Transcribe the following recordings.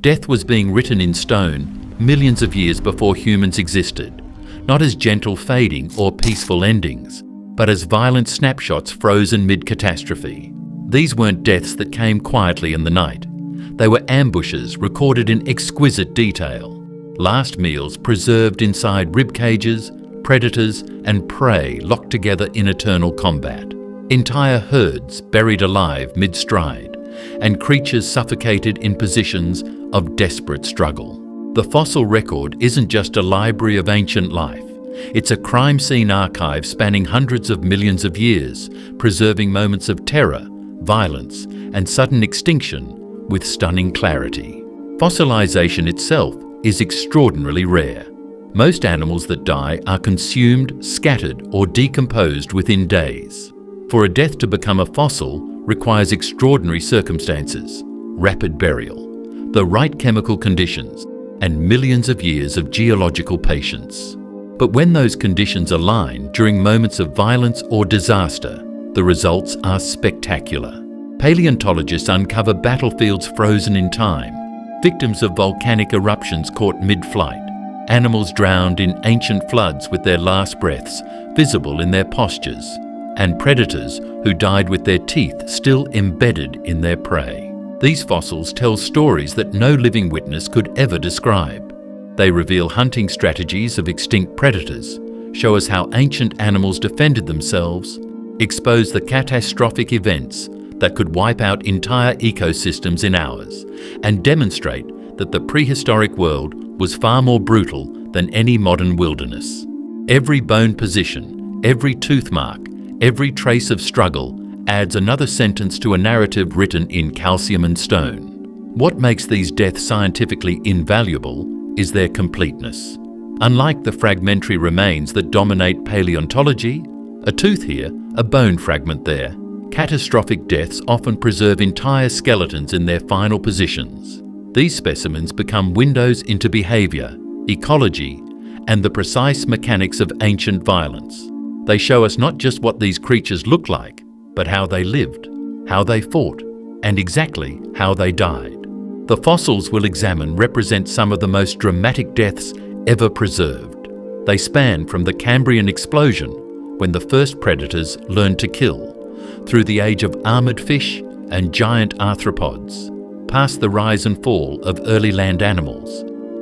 Death was being written in stone millions of years before humans existed, not as gentle fading or peaceful endings, but as violent snapshots frozen mid-catastrophe. These weren't deaths that came quietly in the night. They were ambushes recorded in exquisite detail, last meals preserved inside ribcages, predators and prey locked together in eternal combat, entire herds buried alive mid-stride, and creatures suffocated in positions of desperate struggle. The fossil record isn't just a library of ancient life. It's a crime scene archive spanning hundreds of millions of years, preserving moments of terror, violence, and sudden extinction with stunning clarity. Fossilization itself is extraordinarily rare. Most animals that die are consumed, scattered, or decomposed within days. For a death to become a fossil requires extraordinary circumstances, rapid burial, the right chemical conditions, and millions of years of geological patience. But when those conditions align during moments of violence or disaster, the results are spectacular. Paleontologists uncover battlefields frozen in time, victims of volcanic eruptions caught mid-flight, animals drowned in ancient floods with their last breaths visible in their postures, and predators who died with their teeth still embedded in their prey. These fossils tell stories that no living witness could ever describe. They reveal hunting strategies of extinct predators, show us how ancient animals defended themselves, expose the catastrophic events that could wipe out entire ecosystems in hours, and demonstrate that the prehistoric world was far more brutal than any modern wilderness. Every bone position, every tooth mark, every trace of struggle adds another sentence to a narrative written in calcium and stone. What makes these deaths scientifically invaluable is their completeness. Unlike the fragmentary remains that dominate paleontology, a tooth here, a bone fragment there, catastrophic deaths often preserve entire skeletons in their final positions. These specimens become windows into behavior, ecology, and the precise mechanics of ancient violence. They show us not just what these creatures look like, but how they lived, how they fought, and exactly how they died. The fossils we'll examine represent some of the most dramatic deaths ever preserved. They span from the Cambrian explosion, when the first predators learned to kill, through the age of armored fish and giant arthropods, past the rise and fall of early land animals,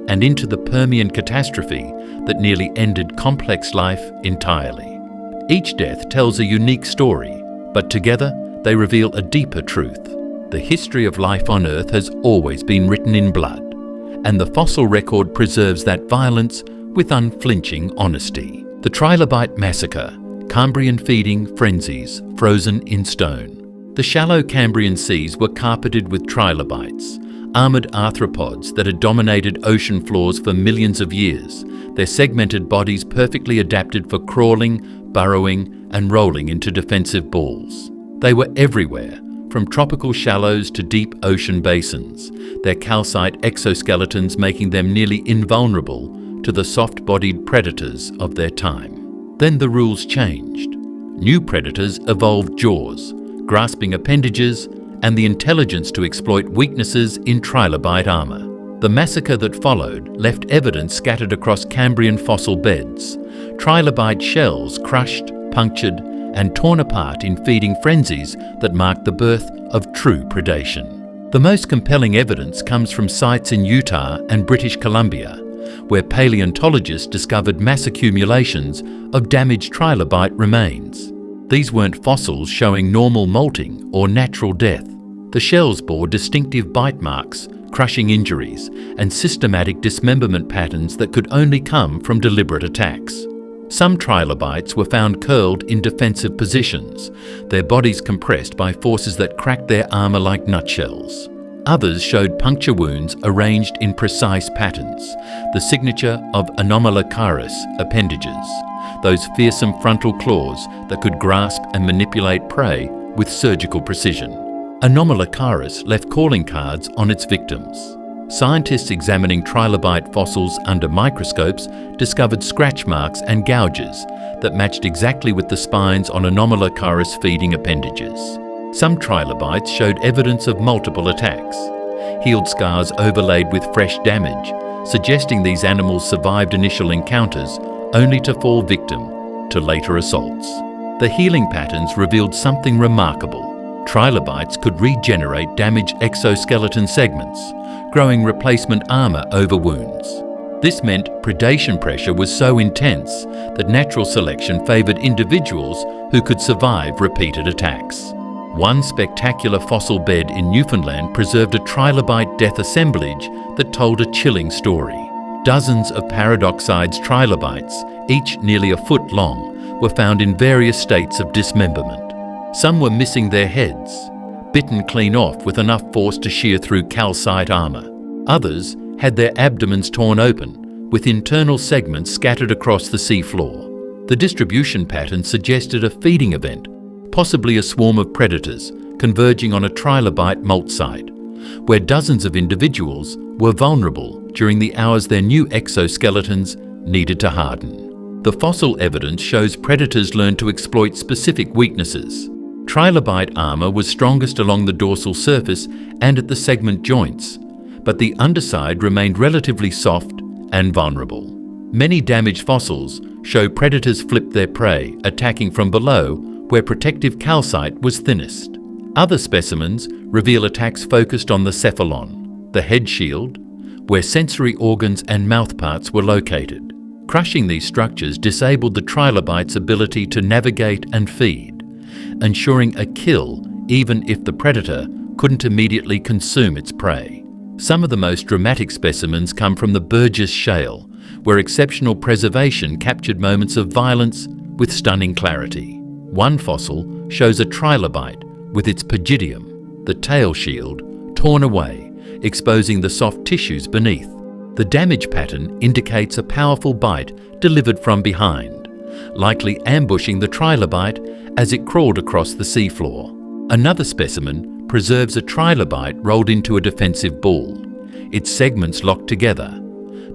and into the Permian catastrophe that nearly ended complex life entirely. Each death tells a unique story, but together they reveal a deeper truth. The history of life on Earth has always been written in blood, and the fossil record preserves that violence with unflinching honesty. The Trilobite Massacre, Cambrian feeding frenzies frozen in stone. The shallow Cambrian seas were carpeted with trilobites, armored arthropods that had dominated ocean floors for millions of years, their segmented bodies perfectly adapted for crawling, burrowing, and rolling into defensive balls. They were everywhere, from tropical shallows to deep ocean basins, their calcite exoskeletons making them nearly invulnerable to the soft-bodied predators of their time. Then the rules changed. New predators evolved jaws, grasping appendages, and the intelligence to exploit weaknesses in trilobite armor. The massacre that followed left evidence scattered across Cambrian fossil beds, trilobite shells crushed, punctured, and torn apart in feeding frenzies that marked the birth of true predation. The most compelling evidence comes from sites in Utah and British Columbia, where paleontologists discovered mass accumulations of damaged trilobite remains. These weren't fossils showing normal molting or natural death. The shells bore distinctive bite marks, crushing injuries, and systematic dismemberment patterns that could only come from deliberate attacks. Some trilobites were found curled in defensive positions, their bodies compressed by forces that cracked their armor like nutshells. Others showed puncture wounds arranged in precise patterns, the signature of anomalocaris appendages, those fearsome frontal claws that could grasp and manipulate prey with surgical precision. Anomalocaris left calling cards on its victims. Scientists examining trilobite fossils under microscopes discovered scratch marks and gouges that matched exactly with the spines on Anomalocaris feeding appendages. Some trilobites showed evidence of multiple attacks. healed scars overlaid with fresh damage, suggesting these animals survived initial encounters only to fall victim to later assaults. The healing patterns revealed something remarkable. Trilobites could regenerate damaged exoskeleton segments, growing replacement armor over wounds. This meant predation pressure was so intense that natural selection favored individuals who could survive repeated attacks. One spectacular fossil bed in Newfoundland preserved a trilobite death assemblage that told a chilling story. Dozens of paradoxized trilobites, each nearly a foot long, were found in various states of dismemberment. Some were missing their heads, bitten clean off with enough force to shear through calcite armor. Others had their abdomens torn open, with internal segments scattered across the seafloor. The distribution pattern suggested a feeding event, possibly a swarm of predators converging on a trilobite molt site, where dozens of individuals were vulnerable during the hours their new exoskeletons needed to harden. The fossil evidence shows predators learned to exploit specific weaknesses. Trilobite armor was strongest along the dorsal surface and at the segment joints, but the underside remained relatively soft and vulnerable. Many damaged fossils show predators flip their prey, attacking from below where protective calcite was thinnest. Other specimens reveal attacks focused on the cephalon, the head shield, where sensory organs and mouthparts were located. Crushing these structures disabled the trilobite's ability to navigate and feed, ensuring a kill even if the predator couldn't immediately consume its prey. Some of the most dramatic specimens come from the Burgess Shale, where exceptional preservation captured moments of violence with stunning clarity. One fossil shows a trilobite with its pygidium, the tail shield, torn away, exposing the soft tissues beneath. The damage pattern indicates a powerful bite delivered from behind, likely ambushing the trilobite as it crawled across the seafloor. Another specimen preserves a trilobite rolled into a defensive ball, its segments locked together,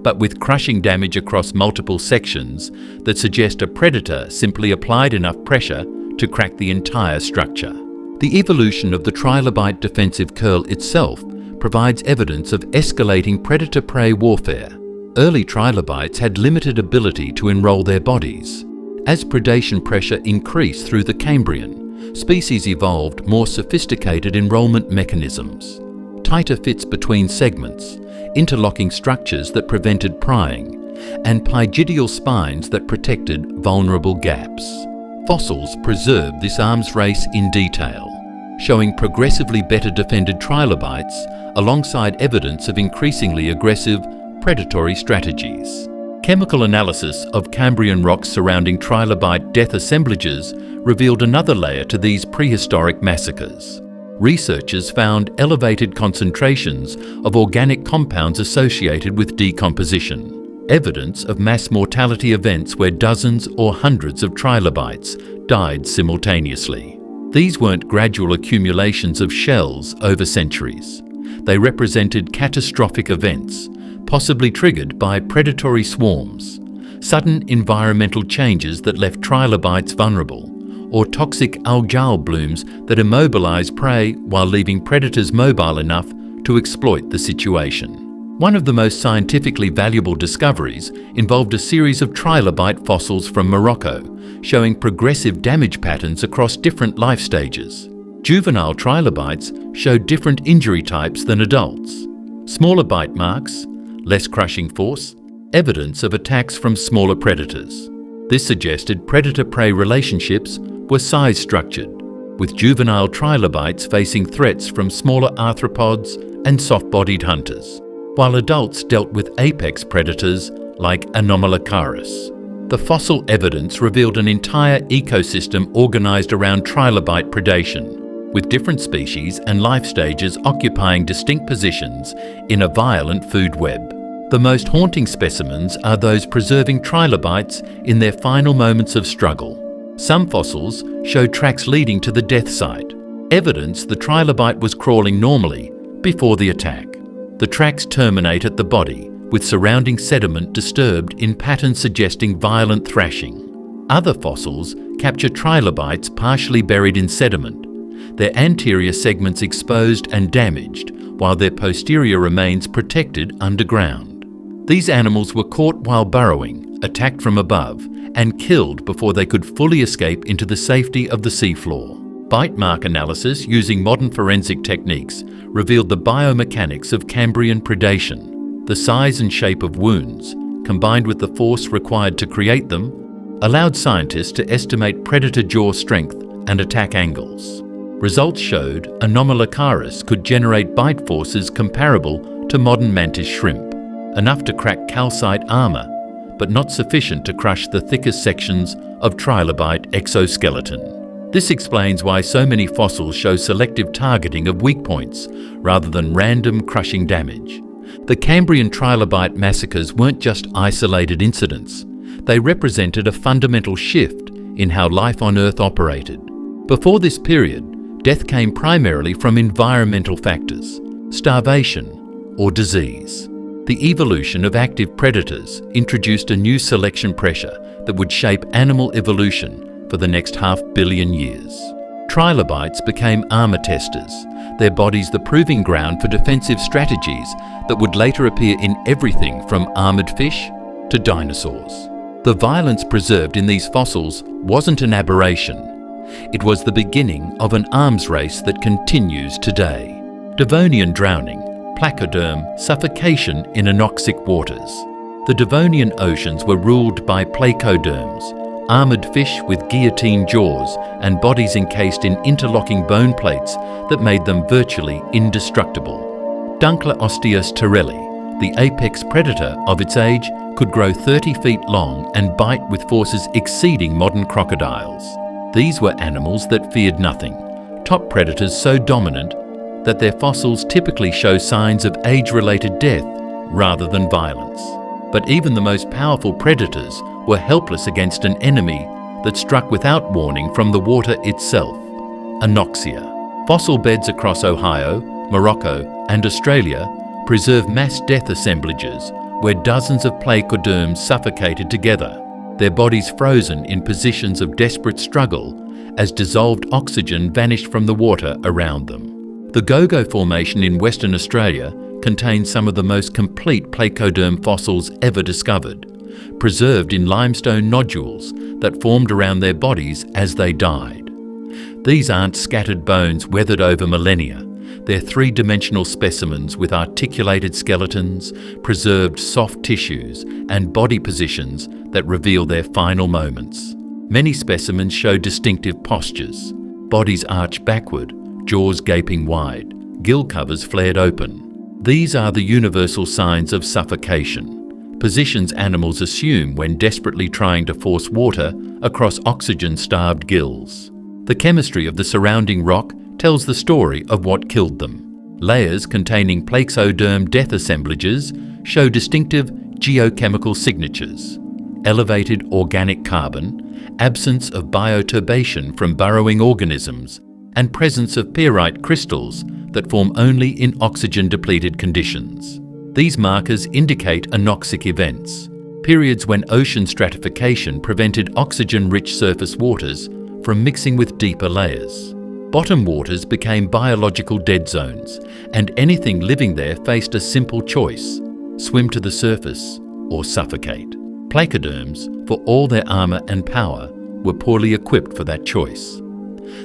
but with crushing damage across multiple sections that suggest a predator simply applied enough pressure to crack the entire structure. The evolution of the trilobite defensive curl itself provides evidence of escalating predator-prey warfare. Early trilobites had limited ability to enroll their bodies. As predation pressure increased through the Cambrian, species evolved more sophisticated enrollment mechanisms, tighter fits between segments, interlocking structures that prevented prying, and pygidial spines that protected vulnerable gaps. Fossils preserve this arms race in detail, showing progressively better defended trilobites alongside evidence of increasingly aggressive predatory strategies. Chemical analysis of Cambrian rocks surrounding trilobite death assemblages revealed another layer to these prehistoric massacres. Researchers found elevated concentrations of organic compounds associated with decomposition, evidence of mass mortality events where dozens or hundreds of trilobites died simultaneously. These weren't gradual accumulations of shells over centuries. They represented catastrophic events, possibly triggered by predatory swarms, sudden environmental changes that left trilobites vulnerable, or toxic algal blooms that immobilize prey while leaving predators mobile enough to exploit the situation. One of the most scientifically valuable discoveries involved a series of trilobite fossils from Morocco, showing progressive damage patterns across different life stages. Juvenile trilobites showed different injury types than adults. Smaller bite marks, less crushing force, evidence of attacks from smaller predators. This suggested predator-prey relationships were size-structured, with juvenile trilobites facing threats from smaller arthropods and soft-bodied hunters, while adults dealt with apex predators like Anomalocaris. The fossil evidence revealed an entire ecosystem organized around trilobite predation, with different species and life stages occupying distinct positions in a violent food web. The most haunting specimens are those preserving trilobites in their final moments of struggle. Some fossils show tracks leading to the death site, evidence the trilobite was crawling normally before the attack. The tracks terminate at the body, with surrounding sediment disturbed in patterns suggesting violent thrashing. Other fossils capture trilobites partially buried in sediment, their anterior segments exposed and damaged, while their posterior remains protected underground. These animals were caught while burrowing, attacked from above, and killed before they could fully escape into the safety of the seafloor. Bite mark analysis using modern forensic techniques revealed the biomechanics of Cambrian predation. The size and shape of wounds, combined with the force required to create them, allowed scientists to estimate predator jaw strength and attack angles. Results showed Anomalocaris could generate bite forces comparable to modern mantis shrimp, enough to crack calcite armour, but not sufficient to crush the thickest sections of trilobite exoskeleton. This explains why so many fossils show selective targeting of weak points rather than random crushing damage. The Cambrian trilobite massacres weren't just isolated incidents. They represented a fundamental shift in how life on Earth operated. Before this period, death came primarily from environmental factors, starvation or disease. The evolution of active predators introduced a new selection pressure that would shape animal evolution for the next 500 million years. Trilobites became armor testers, their bodies the proving ground for defensive strategies that would later appear in everything from armored fish to dinosaurs. The violence preserved in these fossils wasn't an aberration. It was the beginning of an arms race that continues today. Devonian drowning, placoderm, suffocation in anoxic waters. The Devonian oceans were ruled by placoderms, armoured fish with guillotine jaws and bodies encased in interlocking bone plates that made them virtually indestructible. Dunkleosteus terrelli, the apex predator of its age, could grow 30 feet long and bite with forces exceeding modern crocodiles. These were animals that feared nothing, top predators so dominant that their fossils typically show signs of age-related death rather than violence. But even the most powerful predators were helpless against an enemy that struck without warning from the water itself. Anoxia. Fossil beds across Ohio, Morocco, and Australia preserve mass death assemblages where dozens of placoderms suffocated together, their bodies frozen in positions of desperate struggle as dissolved oxygen vanished from the water around them. The Gogo Formation in Western Australia contains some of the most complete placoderm fossils ever discovered, preserved in limestone nodules that formed around their bodies as they died. These aren't scattered bones weathered over millennia. They're three-dimensional specimens with articulated skeletons, preserved soft tissues, and body positions that reveal their final moments. Many specimens show distinctive postures, bodies arched backward, jaws gaping wide, gill covers flared open. These are the universal signs of suffocation, positions animals assume when desperately trying to force water across oxygen-starved gills. The chemistry of the surrounding rock tells the story of what killed them. Layers containing placoderm death assemblages show distinctive geochemical signatures: elevated organic carbon, absence of bioturbation from burrowing organisms, and presence of pyrite crystals that form only in oxygen-depleted conditions. These markers indicate anoxic events, periods when ocean stratification prevented oxygen-rich surface waters from mixing with deeper layers. Bottom waters became biological dead zones, and anything living there faced a simple choice: swim to the surface or suffocate. Placoderms, for all their armour and power, were poorly equipped for that choice.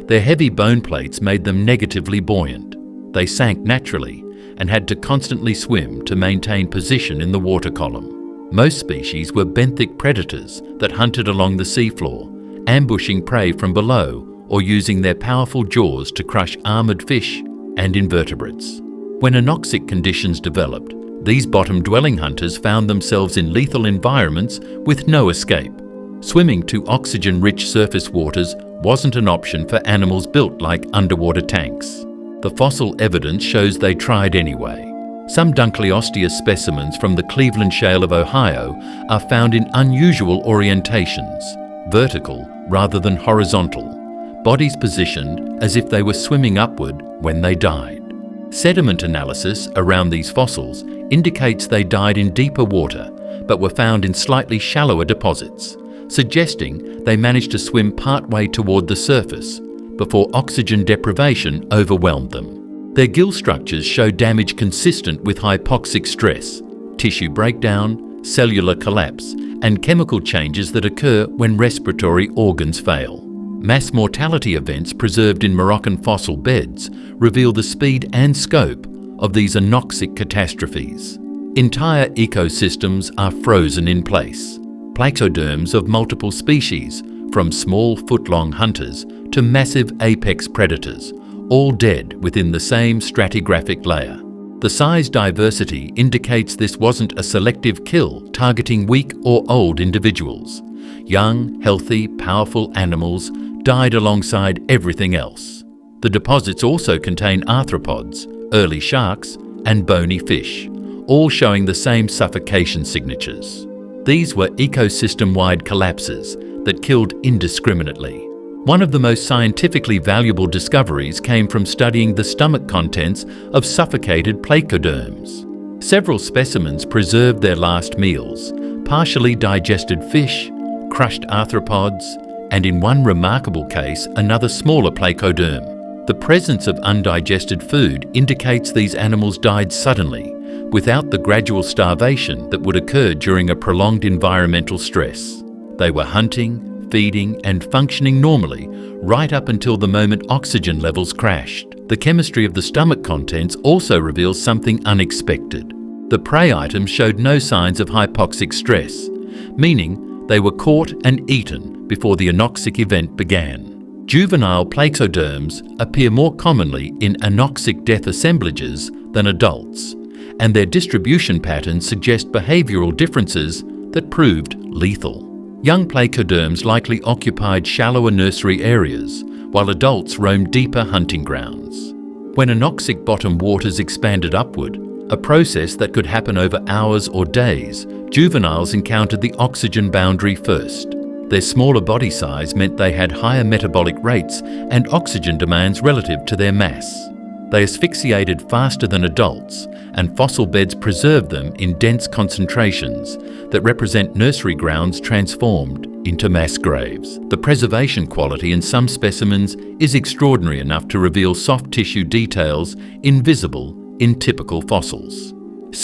Their heavy bone plates made them negatively buoyant. They sank naturally and had to constantly swim to maintain position in the water column. Most species were benthic predators that hunted along the seafloor, ambushing prey from below or using their powerful jaws to crush armoured fish and invertebrates. When anoxic conditions developed, these bottom-dwelling hunters found themselves in lethal environments with no escape. Swimming to oxygen-rich surface waters wasn't an option for animals built like underwater tanks. The fossil evidence shows they tried anyway. Some Dunkleosteus specimens from the Cleveland Shale of Ohio are found in unusual orientations, vertical rather than horizontal, bodies positioned as if they were swimming upward when they died. Sediment analysis around these fossils indicates they died in deeper water but were found in slightly shallower deposits, suggesting they managed to swim partway toward the surface before oxygen deprivation overwhelmed them. Their gill structures show damage consistent with hypoxic stress, tissue breakdown, cellular collapse, and chemical changes that occur when respiratory organs fail. Mass mortality events preserved in Moroccan fossil beds reveal the speed and scope of these anoxic catastrophes. Entire ecosystems are frozen in place. Placoderms of multiple species, from small foot-long hunters to massive apex predators, all dead within the same stratigraphic layer. The size diversity indicates this wasn't a selective kill targeting weak or old individuals. Young, healthy, powerful animals died alongside everything else. The deposits also contain arthropods, early sharks, and bony fish, all showing the same suffocation signatures. These were ecosystem-wide collapses that killed indiscriminately. One of the most scientifically valuable discoveries came from studying the stomach contents of suffocated placoderms. Several specimens preserved their last meals, partially digested fish, crushed arthropods, and in one remarkable case, another smaller placoderm. The presence of undigested food indicates these animals died suddenly, without the gradual starvation that would occur during a prolonged environmental stress. They were hunting, feeding, and functioning normally right up until the moment oxygen levels crashed. The chemistry of the stomach contents also reveals something unexpected. The prey items showed no signs of hypoxic stress, meaning they were caught and eaten before the anoxic event began. Juvenile placoderms appear more commonly in anoxic death assemblages than adults, and their distribution patterns suggest behavioral differences that proved lethal. Young placoderms likely occupied shallower nursery areas, while adults roamed deeper hunting grounds. When anoxic bottom waters expanded upward, a process that could happen over hours or days, juveniles encountered the oxygen boundary first. Their smaller body size meant they had higher metabolic rates and oxygen demands relative to their mass. They asphyxiated faster than adults, and fossil beds preserve them in dense concentrations that represent nursery grounds transformed into mass graves. The preservation quality in some specimens is extraordinary enough to reveal soft tissue details invisible in typical fossils.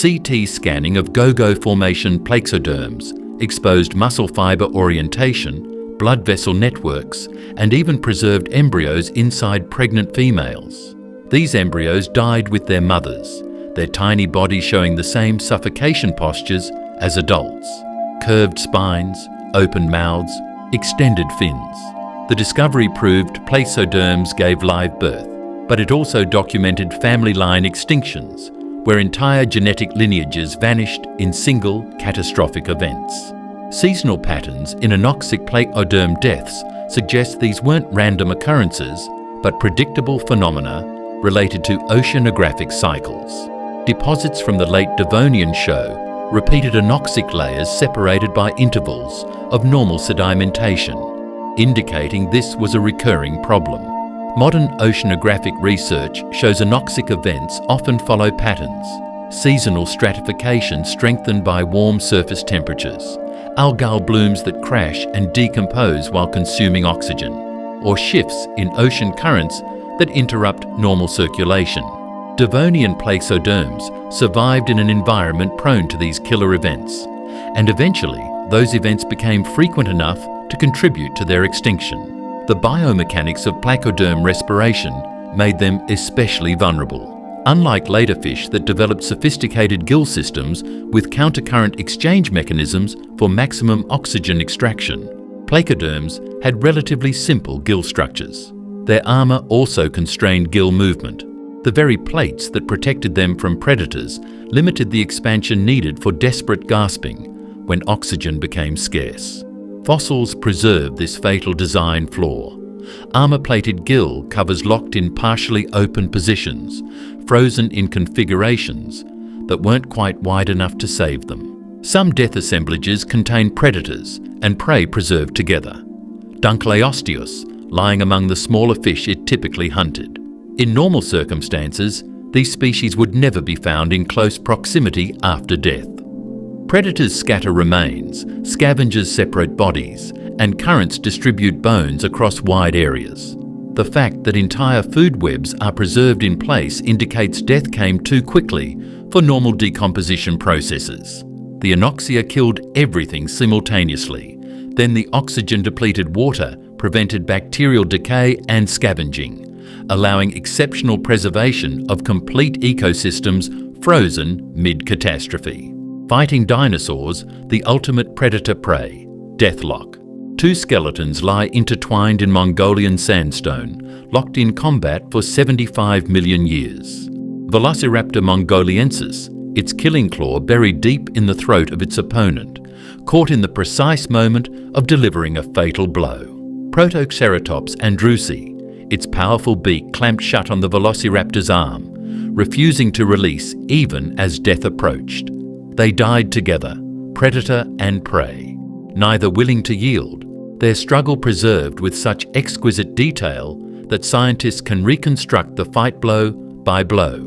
CT scanning of go-go formation placoderms exposed muscle fibre orientation, blood vessel networks, and even preserved embryos inside pregnant females. These embryos died with their mothers, their tiny bodies showing the same suffocation postures as adults: curved spines, open mouths, extended fins. The discovery proved placoderms gave live birth, but it also documented family line extinctions, where entire genetic lineages vanished in single catastrophic events. Seasonal patterns in anoxic placoderm deaths suggest these weren't random occurrences, but predictable phenomena related to oceanographic cycles. Deposits from the late Devonian show repeated anoxic layers separated by intervals of normal sedimentation, indicating this was a recurring problem. Modern oceanographic research shows anoxic events often follow patterns: seasonal stratification strengthened by warm surface temperatures, algal blooms that crash and decompose while consuming oxygen, or shifts in ocean currents that interrupt normal circulation. Devonian placoderms survived in an environment prone to these killer events, and eventually those events became frequent enough to contribute to their extinction. The biomechanics of placoderm respiration made them especially vulnerable. Unlike later fish that developed sophisticated gill systems with countercurrent exchange mechanisms for maximum oxygen extraction, placoderms had relatively simple gill structures. Their armour also constrained gill movement. The very plates that protected them from predators limited the expansion needed for desperate gasping when oxygen became scarce. Fossils preserve this fatal design flaw. Armour-plated gill covers locked in partially open positions, frozen in configurations that weren't quite wide enough to save them. Some death assemblages contain predators and prey preserved together. Dunkleosteus lying among the smaller fish it typically hunted. In normal circumstances, these species would never be found in close proximity after death. Predators scatter remains, scavengers separate bodies, and currents distribute bones across wide areas. The fact that entire food webs are preserved in place indicates death came too quickly for normal decomposition processes. The anoxia killed everything simultaneously. Then the oxygen-depleted water prevented bacterial decay and scavenging, allowing exceptional preservation of complete ecosystems frozen mid-catastrophe. Fighting dinosaurs, the ultimate predator-prey, deathlock. Two skeletons lie intertwined in Mongolian sandstone, locked in combat for 75 million years. Velociraptor mongoliensis, its killing claw buried deep in the throat of its opponent, caught in the precise moment of delivering a fatal blow. Protoceratops andrewsi, its powerful beak clamped shut on the velociraptor's arm, refusing to release even as death approached. They died together, predator and prey, neither willing to yield, their struggle preserved with such exquisite detail that scientists can reconstruct the fight blow by blow.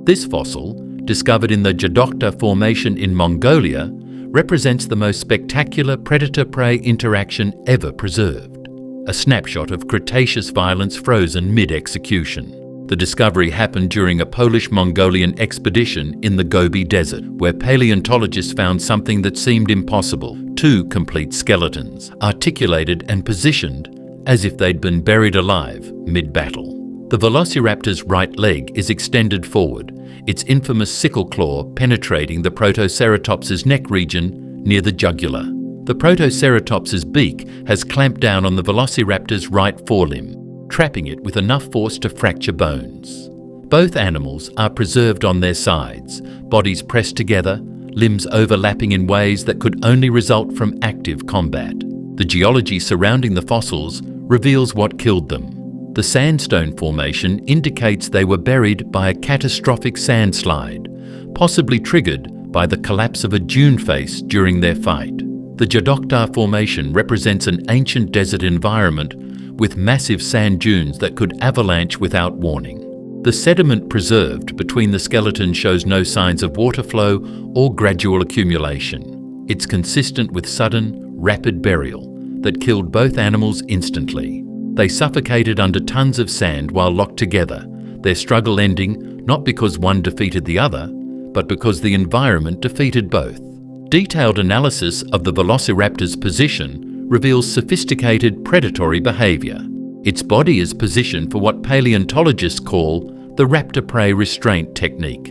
This fossil, discovered in the Jadokta Formation in Mongolia, represents the most spectacular predator-prey interaction ever preserved. A snapshot of Cretaceous violence frozen mid-execution. The discovery happened during a Polish-Mongolian expedition in the Gobi Desert, where paleontologists found something that seemed impossible: two complete skeletons, articulated and positioned as if they'd been buried alive mid-battle. The velociraptor's right leg is extended forward, its infamous sickle claw penetrating the Protoceratops's neck region near the jugular. The Protoceratops's beak has clamped down on the velociraptor's right forelimb, trapping it with enough force to fracture bones. Both animals are preserved on their sides, bodies pressed together, limbs overlapping in ways that could only result from active combat. The geology surrounding the fossils reveals what killed them. The sandstone formation indicates they were buried by a catastrophic sandslide, possibly triggered by the collapse of a dune face during their fight. The Jadokta Formation represents an ancient desert environment with massive sand dunes that could avalanche without warning. The sediment preserved between the skeletons shows no signs of water flow or gradual accumulation. It's consistent with sudden, rapid burial that killed both animals instantly. They suffocated under tons of sand while locked together, their struggle ending not because one defeated the other, but because the environment defeated both. Detailed analysis of the velociraptor's position reveals sophisticated predatory behavior. Its body is positioned for what paleontologists call the raptor-prey restraint technique,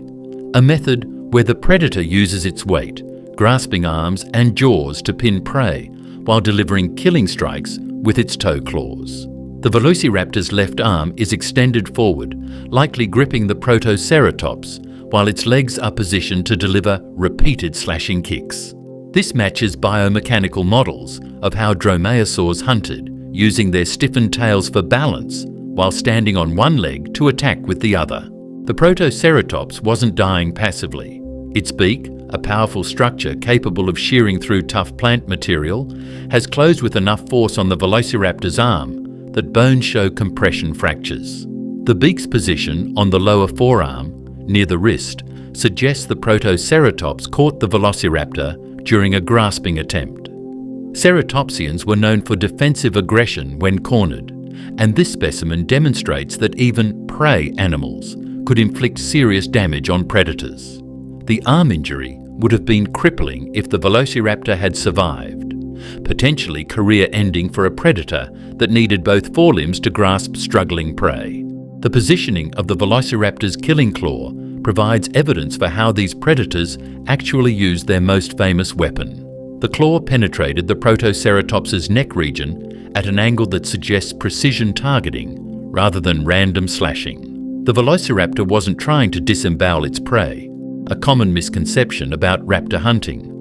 a method where the predator uses its weight, grasping arms and jaws to pin prey, while delivering killing strikes with its toe claws. The velociraptor's left arm is extended forward, likely gripping the Protoceratops, while its legs are positioned to deliver repeated slashing kicks. This matches biomechanical models of how dromaeosaurs hunted, using their stiffened tails for balance while standing on one leg to attack with the other. The Protoceratops wasn't dying passively. Its beak, a powerful structure capable of shearing through tough plant material, has closed with enough force on the velociraptor's arm that bones show compression fractures. The beak's position on the lower forearm, near the wrist, suggests the Protoceratops caught the velociraptor during a grasping attempt. Ceratopsians were known for defensive aggression when cornered, and this specimen demonstrates that even prey animals could inflict serious damage on predators. The arm injury would have been crippling if the velociraptor had survived, potentially career-ending for a predator that needed both forelimbs to grasp struggling prey. The positioning of the velociraptor's killing claw provides evidence for how these predators actually used their most famous weapon. The claw penetrated the Protoceratops's neck region at an angle that suggests precision targeting rather than random slashing. The velociraptor wasn't trying to disembowel its prey, a common misconception about raptor hunting,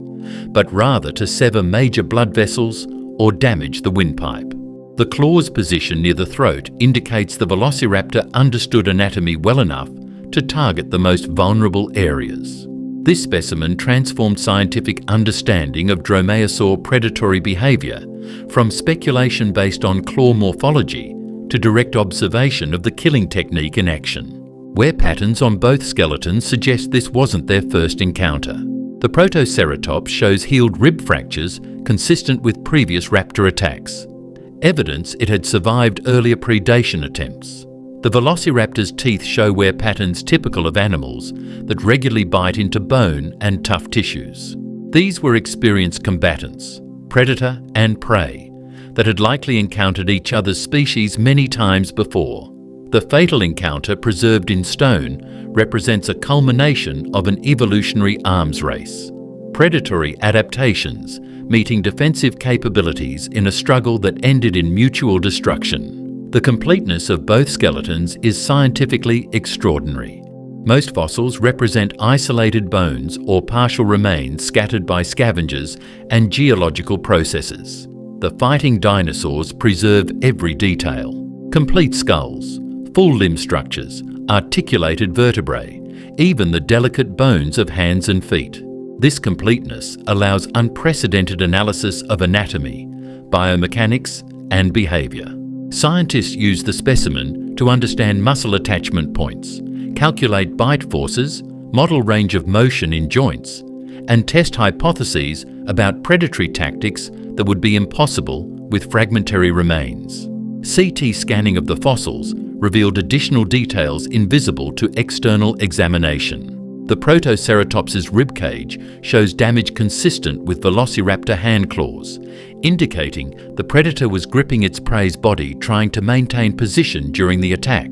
but rather to sever major blood vessels or damage the windpipe. The claw's position near the throat indicates the velociraptor understood anatomy well enough to target the most vulnerable areas. This specimen transformed scientific understanding of dromaeosaur predatory behavior from speculation based on claw morphology to direct observation of the killing technique in action. Wear patterns on both skeletons suggest this wasn't their first encounter. The Protoceratops shows healed rib fractures consistent with previous raptor attacks. evidence it had survived earlier predation attempts. The velociraptor's teeth show wear patterns typical of animals that regularly bite into bone and tough tissues. These were experienced combatants, predator and prey, that had likely encountered each other's species many times before. The fatal encounter, preserved in stone, represents a culmination of an evolutionary arms race. Predatory adaptations meeting defensive capabilities in a struggle that ended in mutual destruction. The completeness of both skeletons is scientifically extraordinary. Most fossils represent isolated bones or partial remains scattered by scavengers and geological processes. The fighting dinosaurs preserve every detail: complete skulls, full limb structures, articulated vertebrae, even the delicate bones of hands and feet. This completeness allows unprecedented analysis of anatomy, biomechanics, and behavior. Scientists use the specimen to understand muscle attachment points, calculate bite forces, model range of motion in joints, and test hypotheses about predatory tactics that would be impossible with fragmentary remains. CT scanning of the fossils revealed additional details invisible to external examination. The Protoceratops's ribcage shows damage consistent with velociraptor hand claws, indicating the predator was gripping its prey's body, trying to maintain position during the attack.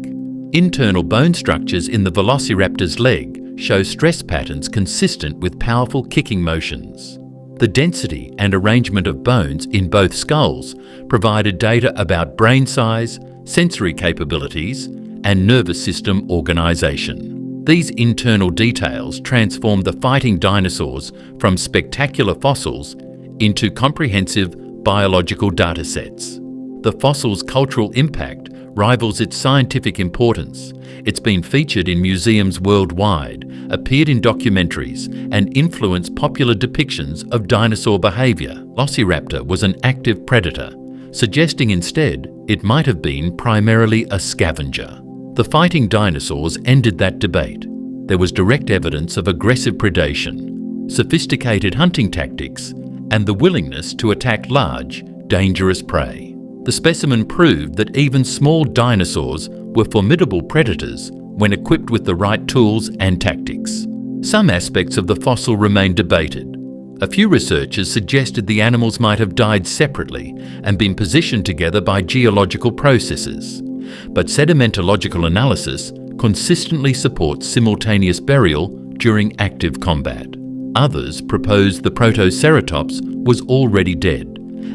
Internal bone structures in the velociraptor's leg show stress patterns consistent with powerful kicking motions. The density and arrangement of bones in both skulls provided data about brain size, sensory capabilities, and nervous system organization. These internal details transformed the fighting dinosaurs from spectacular fossils into comprehensive biological datasets. The fossil's cultural impact rivals its scientific importance. It's been featured in museums worldwide, appeared in documentaries, and influenced popular depictions of dinosaur behavior. Velociraptor was an active predator, suggesting instead it might have been primarily a scavenger. The fighting dinosaurs ended that debate. There was direct evidence of aggressive predation, sophisticated hunting tactics, and the willingness to attack large, dangerous prey. The specimen proved that even small dinosaurs were formidable predators when equipped with the right tools and tactics. Some aspects of the fossil remain debated. A few researchers suggested the animals might have died separately and been positioned together by geological processes. But sedimentological analysis consistently supports simultaneous burial during active combat. Others proposed the Protoceratops was already dead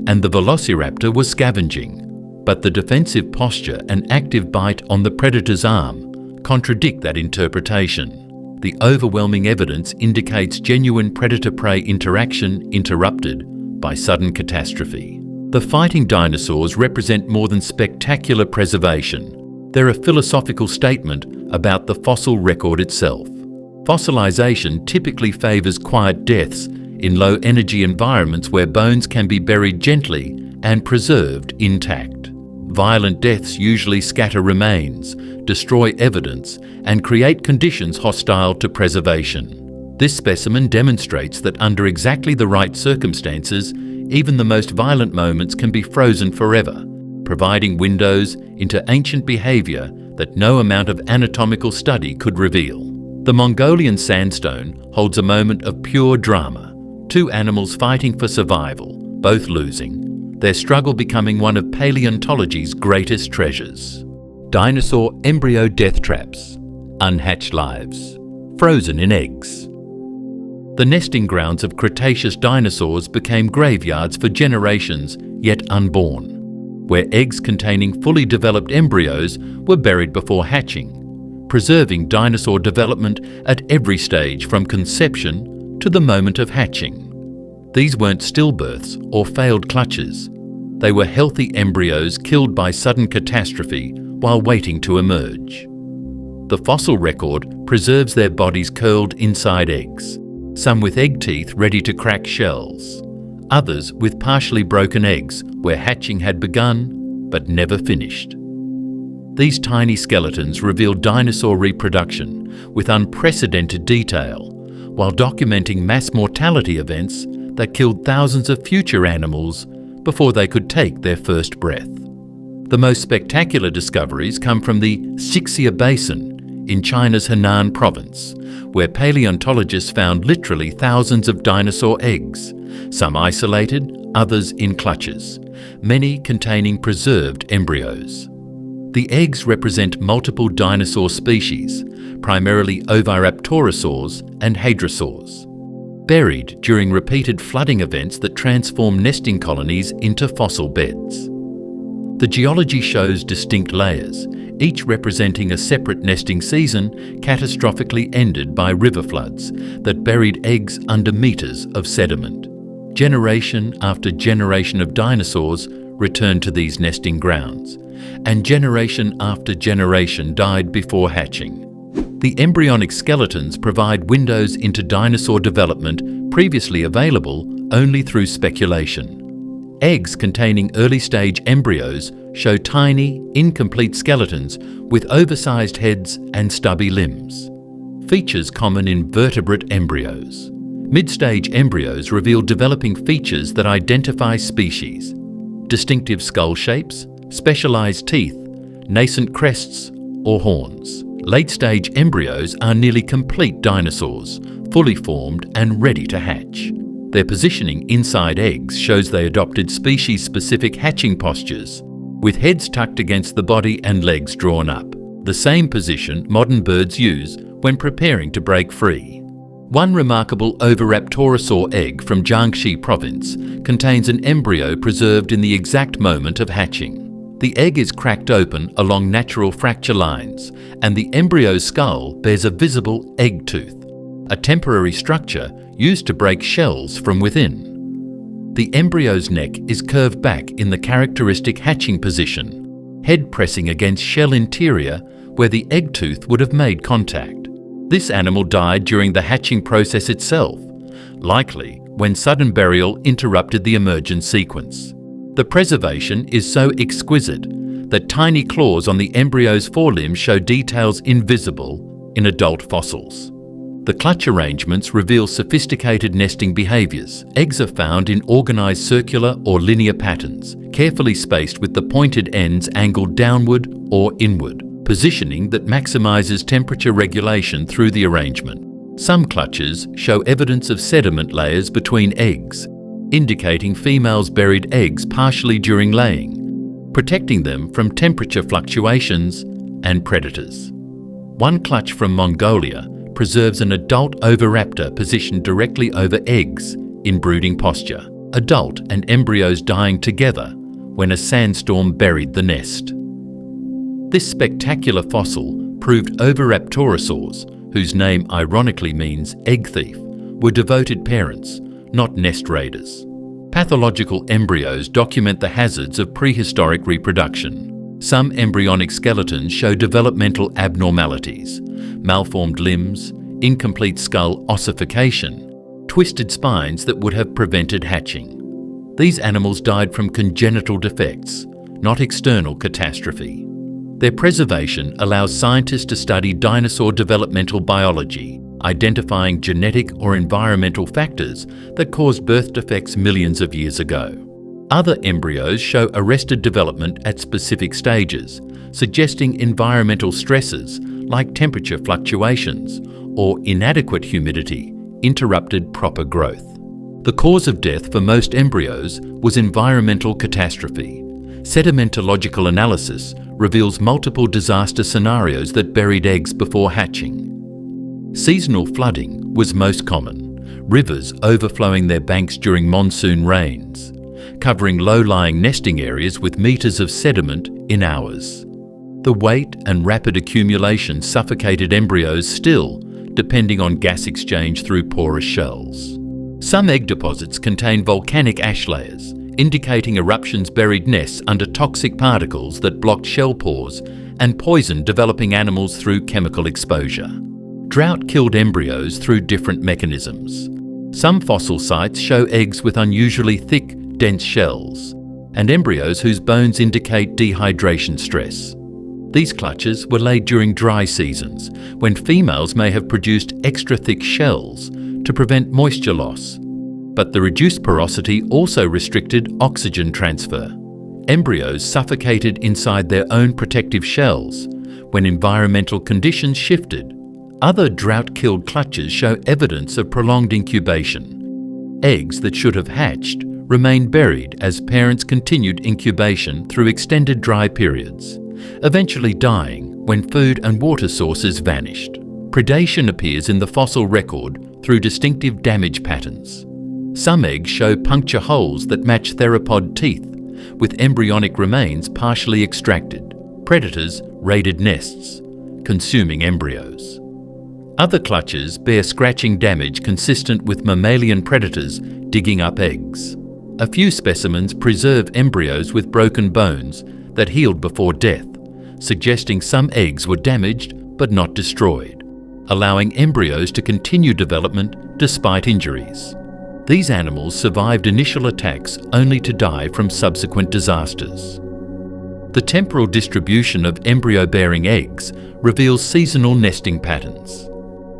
and the velociraptor was scavenging, but the defensive posture and active bite on the predator's arm contradict that interpretation. The overwhelming evidence indicates genuine predator-prey interaction interrupted by sudden catastrophe. The fighting dinosaurs represent more than spectacular preservation. They're a philosophical statement about the fossil record itself. Fossilization typically favors quiet deaths in low-energy environments where bones can be buried gently and preserved intact. Violent deaths usually scatter remains, destroy evidence, and create conditions hostile to preservation. This specimen demonstrates that under exactly the right circumstances, even the most violent moments can be frozen forever, providing windows into ancient behavior that no amount of anatomical study could reveal. The Mongolian sandstone holds a moment of pure drama. Two animals fighting for survival, both losing, their struggle becoming one of paleontology's greatest treasures. Dinosaur embryo death traps, unhatched lives, frozen in eggs. The nesting grounds of Cretaceous dinosaurs became graveyards for generations yet unborn, where eggs containing fully developed embryos were buried before hatching, preserving dinosaur development at every stage from conception to the moment of hatching. These weren't stillbirths or failed clutches. They were healthy embryos killed by sudden catastrophe while waiting to emerge. The fossil record preserves their bodies curled inside eggs, some with egg teeth ready to crack shells, others with partially broken eggs where hatching had begun but never finished. These tiny skeletons reveal dinosaur reproduction with unprecedented detail, while documenting mass mortality events that killed thousands of future animals before they could take their first breath. The most spectacular discoveries come from the Xixia Basin in China's Henan province, where paleontologists found literally thousands of dinosaur eggs, some isolated, others in clutches, many containing preserved embryos. The eggs represent multiple dinosaur species, primarily oviraptorosaurs and hadrosaurs, buried during repeated flooding events that transform nesting colonies into fossil beds. The geology shows distinct layers, each representing a separate nesting season catastrophically ended by river floods that buried eggs under meters of sediment. Generation after generation of dinosaurs returned to these nesting grounds, and generation after generation died before hatching. The embryonic skeletons provide windows into dinosaur development previously available only through speculation. Eggs containing early-stage embryos show tiny, incomplete skeletons with oversized heads and stubby limbs, features common in vertebrate embryos. Mid-stage embryos reveal developing features that identify species: distinctive skull shapes, specialized teeth, nascent crests or horns. Late-stage embryos are nearly complete dinosaurs, fully formed and ready to hatch. Their positioning inside eggs shows they adopted species-specific hatching postures, with heads tucked against the body and legs drawn up, the same position modern birds use when preparing to break free. One remarkable oviraptorosaur egg from Jiangxi province contains an embryo preserved in the exact moment of hatching. The egg is cracked open along natural fracture lines, and the embryo's skull bears a visible egg tooth, a temporary structure used to break shells from within. The embryo's neck is curved back in the characteristic hatching position, head pressing against shell interior where the egg tooth would have made contact. This animal died during the hatching process itself, likely when sudden burial interrupted the emergence sequence. The preservation is so exquisite that tiny claws on the embryo's forelimbs show details invisible in adult fossils. The clutch arrangements reveal sophisticated nesting behaviors. Eggs are found in organized circular or linear patterns, carefully spaced with the pointed ends angled downward or inward, positioning that maximizes temperature regulation through the arrangement. Some clutches show evidence of sediment layers between eggs, indicating females buried eggs partially during laying, protecting them from temperature fluctuations and predators. One clutch from Mongolia preserves an adult oviraptor positioned directly over eggs in brooding posture, adult and embryos dying together when a sandstorm buried the nest. This spectacular fossil proved oviraptorosaurs, whose name ironically means egg thief, were devoted parents, not nest raiders. Pathological embryos document the hazards of prehistoric reproduction. Some embryonic skeletons show developmental abnormalities, malformed limbs, incomplete skull ossification, twisted spines that would have prevented hatching. These animals died from congenital defects, not external catastrophe. Their preservation allows scientists to study dinosaur developmental biology, identifying genetic or environmental factors that caused birth defects millions of years ago. Other embryos show arrested development at specific stages, suggesting environmental stresses like temperature fluctuations or inadequate humidity interrupted proper growth. The cause of death for most embryos was environmental catastrophe. Sedimentological analysis reveals multiple disaster scenarios that buried eggs before hatching. Seasonal flooding was most common, rivers overflowing their banks during monsoon rains, covering low-lying nesting areas with meters of sediment in hours. The weight and rapid accumulation suffocated embryos still, depending on gas exchange through porous shells. Some egg deposits contain volcanic ash layers, indicating eruptions buried nests under toxic particles that blocked shell pores and poisoned developing animals through chemical exposure. Drought killed embryos through different mechanisms. Some fossil sites show eggs with unusually thick, dense shells, and embryos whose bones indicate dehydration stress. These clutches were laid during dry seasons, when females may have produced extra thick shells to prevent moisture loss. But the reduced porosity also restricted oxygen transfer. Embryos suffocated inside their own protective shells when environmental conditions shifted. Other drought-killed clutches show evidence of prolonged incubation. Eggs that should have hatched remained buried as parents continued incubation through extended dry periods, eventually dying when food and water sources vanished. Predation appears in the fossil record through distinctive damage patterns. Some eggs show puncture holes that match theropod teeth, with embryonic remains partially extracted. Predators raided nests, consuming embryos. Other clutches bear scratching damage consistent with mammalian predators digging up eggs. A few specimens preserve embryos with broken bones that healed before death, suggesting some eggs were damaged but not destroyed, allowing embryos to continue development despite injuries. These animals survived initial attacks only to die from subsequent disasters. The temporal distribution of embryo-bearing eggs reveals seasonal nesting patterns.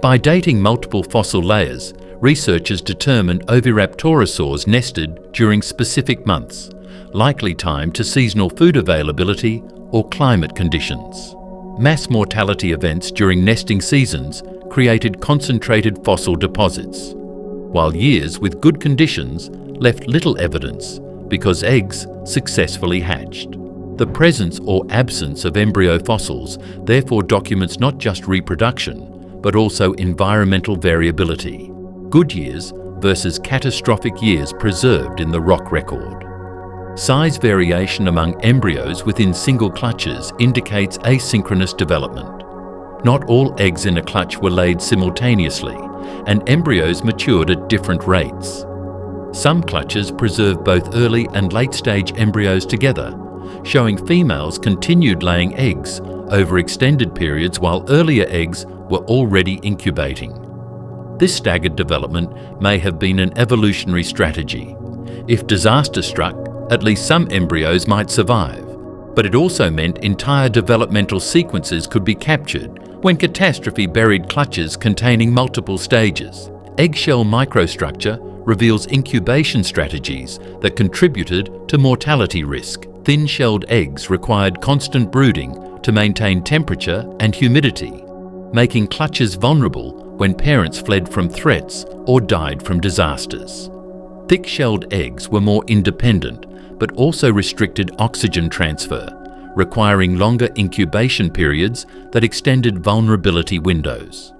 By dating multiple fossil layers, researchers determined oviraptorosaurs nested during specific months, likely timed to seasonal food availability or climate conditions. Mass mortality events during nesting seasons created concentrated fossil deposits, while years with good conditions left little evidence because eggs successfully hatched. The presence or absence of embryo fossils therefore documents not just reproduction, but also environmental variability. Good years versus catastrophic years preserved in the rock record. Size variation among embryos within single clutches indicates asynchronous development. Not all eggs in a clutch were laid simultaneously, and embryos matured at different rates. Some clutches preserve both early and late-stage embryos together, showing females continued laying eggs over extended periods while earlier eggs were already incubating. This staggered development may have been an evolutionary strategy. If disaster struck, at least some embryos might survive, but it also meant entire developmental sequences could be captured when catastrophe buried clutches containing multiple stages. Eggshell microstructure reveals incubation strategies that contributed to mortality risk. Thin-shelled eggs required constant brooding to maintain temperature and humidity, making clutches vulnerable when parents fled from threats or died from disasters. Thick-shelled eggs were more independent, but also restricted oxygen transfer, requiring longer incubation periods that extended vulnerability windows.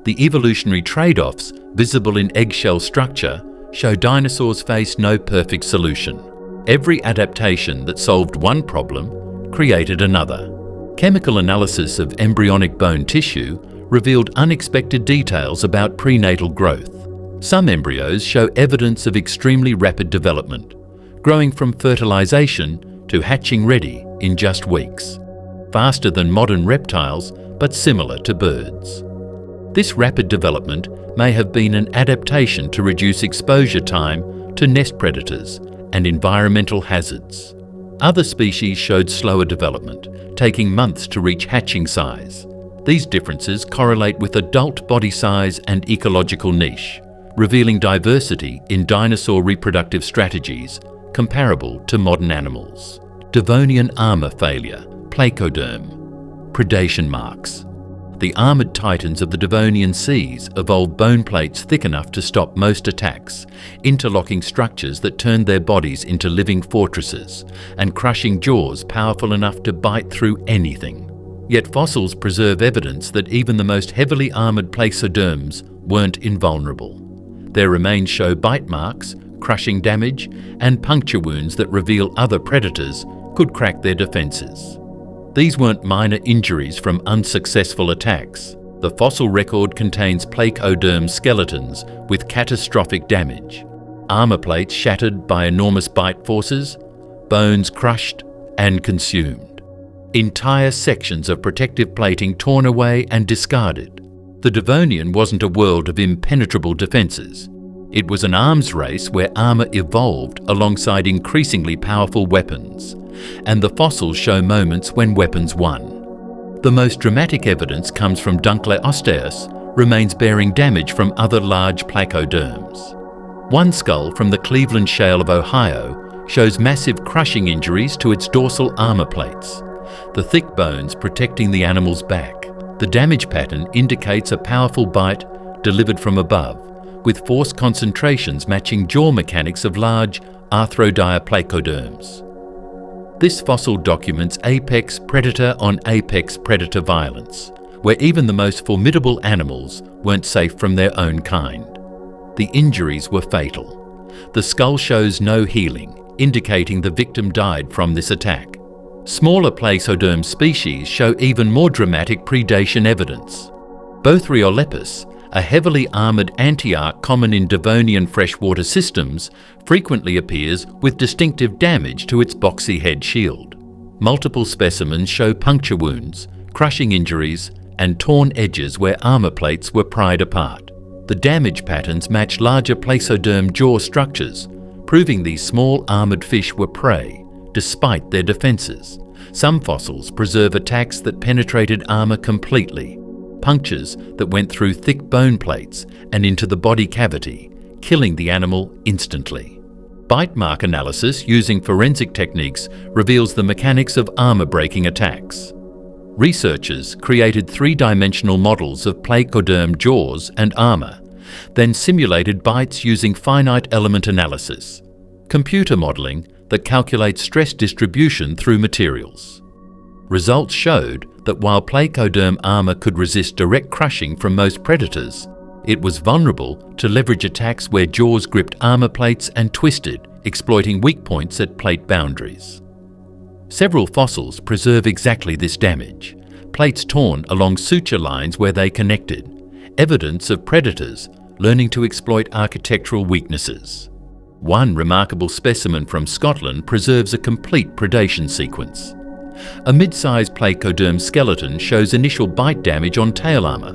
The evolutionary trade-offs visible in eggshell structure show dinosaurs faced no perfect solution. Every adaptation that solved one problem created another. Chemical analysis of embryonic bone tissue revealed unexpected details about prenatal growth. Some embryos show evidence of extremely rapid development, growing from fertilization to hatching ready in just weeks, faster than modern reptiles but similar to birds. This rapid development may have been an adaptation to reduce exposure time to nest predators and environmental hazards. Other species showed slower development, taking months to reach hatching size. These differences correlate with adult body size and ecological niche, revealing diversity in dinosaur reproductive strategies comparable to modern animals. Devonian armor failure, placoderm, predation marks. The armored titans of the Devonian seas evolved bone plates thick enough to stop most attacks, interlocking structures that turned their bodies into living fortresses, and crushing jaws powerful enough to bite through anything. Yet fossils preserve evidence that even the most heavily armored placoderms weren't invulnerable. Their remains show bite marks, crushing damage, and puncture wounds that reveal other predators could crack their defenses. These weren't minor injuries from unsuccessful attacks. The fossil record contains placoderm skeletons with catastrophic damage, armor plates shattered by enormous bite forces, bones crushed and consumed, entire sections of protective plating torn away and discarded. The Devonian wasn't a world of impenetrable defenses. It was an arms race where armor evolved alongside increasingly powerful weapons, and the fossils show moments when weapons won. The most dramatic evidence comes from Dunkleosteus, remains bearing damage from other large placoderms. One skull from the Cleveland Shale of Ohio shows massive crushing injuries to its dorsal armor plates, the thick bones protecting the animal's back. The damage pattern indicates a powerful bite delivered from above, with force concentrations matching jaw mechanics of large arthrodioplacoderms. This fossil documents apex predator on apex predator violence, where even the most formidable animals weren't safe from their own kind. The injuries were fatal. The skull shows no healing, indicating the victim died from this attack. Smaller placoderm species show even more dramatic predation evidence. Bothriollepus, a heavily armoured antiarch common in Devonian freshwater systems, frequently appears with distinctive damage to its boxy head shield. Multiple specimens show puncture wounds, crushing injuries, and torn edges where armour plates were pried apart. The damage patterns match larger placoderm jaw structures, proving these small armoured fish were prey, despite their defences. Some fossils preserve attacks that penetrated armour completely, punctures that went through thick bone plates and into the body cavity, killing the animal instantly. Bite mark analysis using forensic techniques reveals the mechanics of armour-breaking attacks. Researchers created three-dimensional models of placoderm jaws and armour, then simulated bites using finite element analysis, computer modelling that calculates stress distribution through materials. Results showed that while placoderm armour could resist direct crushing from most predators, it was vulnerable to leverage attacks where jaws gripped armour plates and twisted, exploiting weak points at plate boundaries. Several fossils preserve exactly this damage, plates torn along suture lines where they connected, evidence of predators learning to exploit architectural weaknesses. One remarkable specimen from Scotland preserves a complete predation sequence. A mid-sized placoderm skeleton shows initial bite damage on tail armour,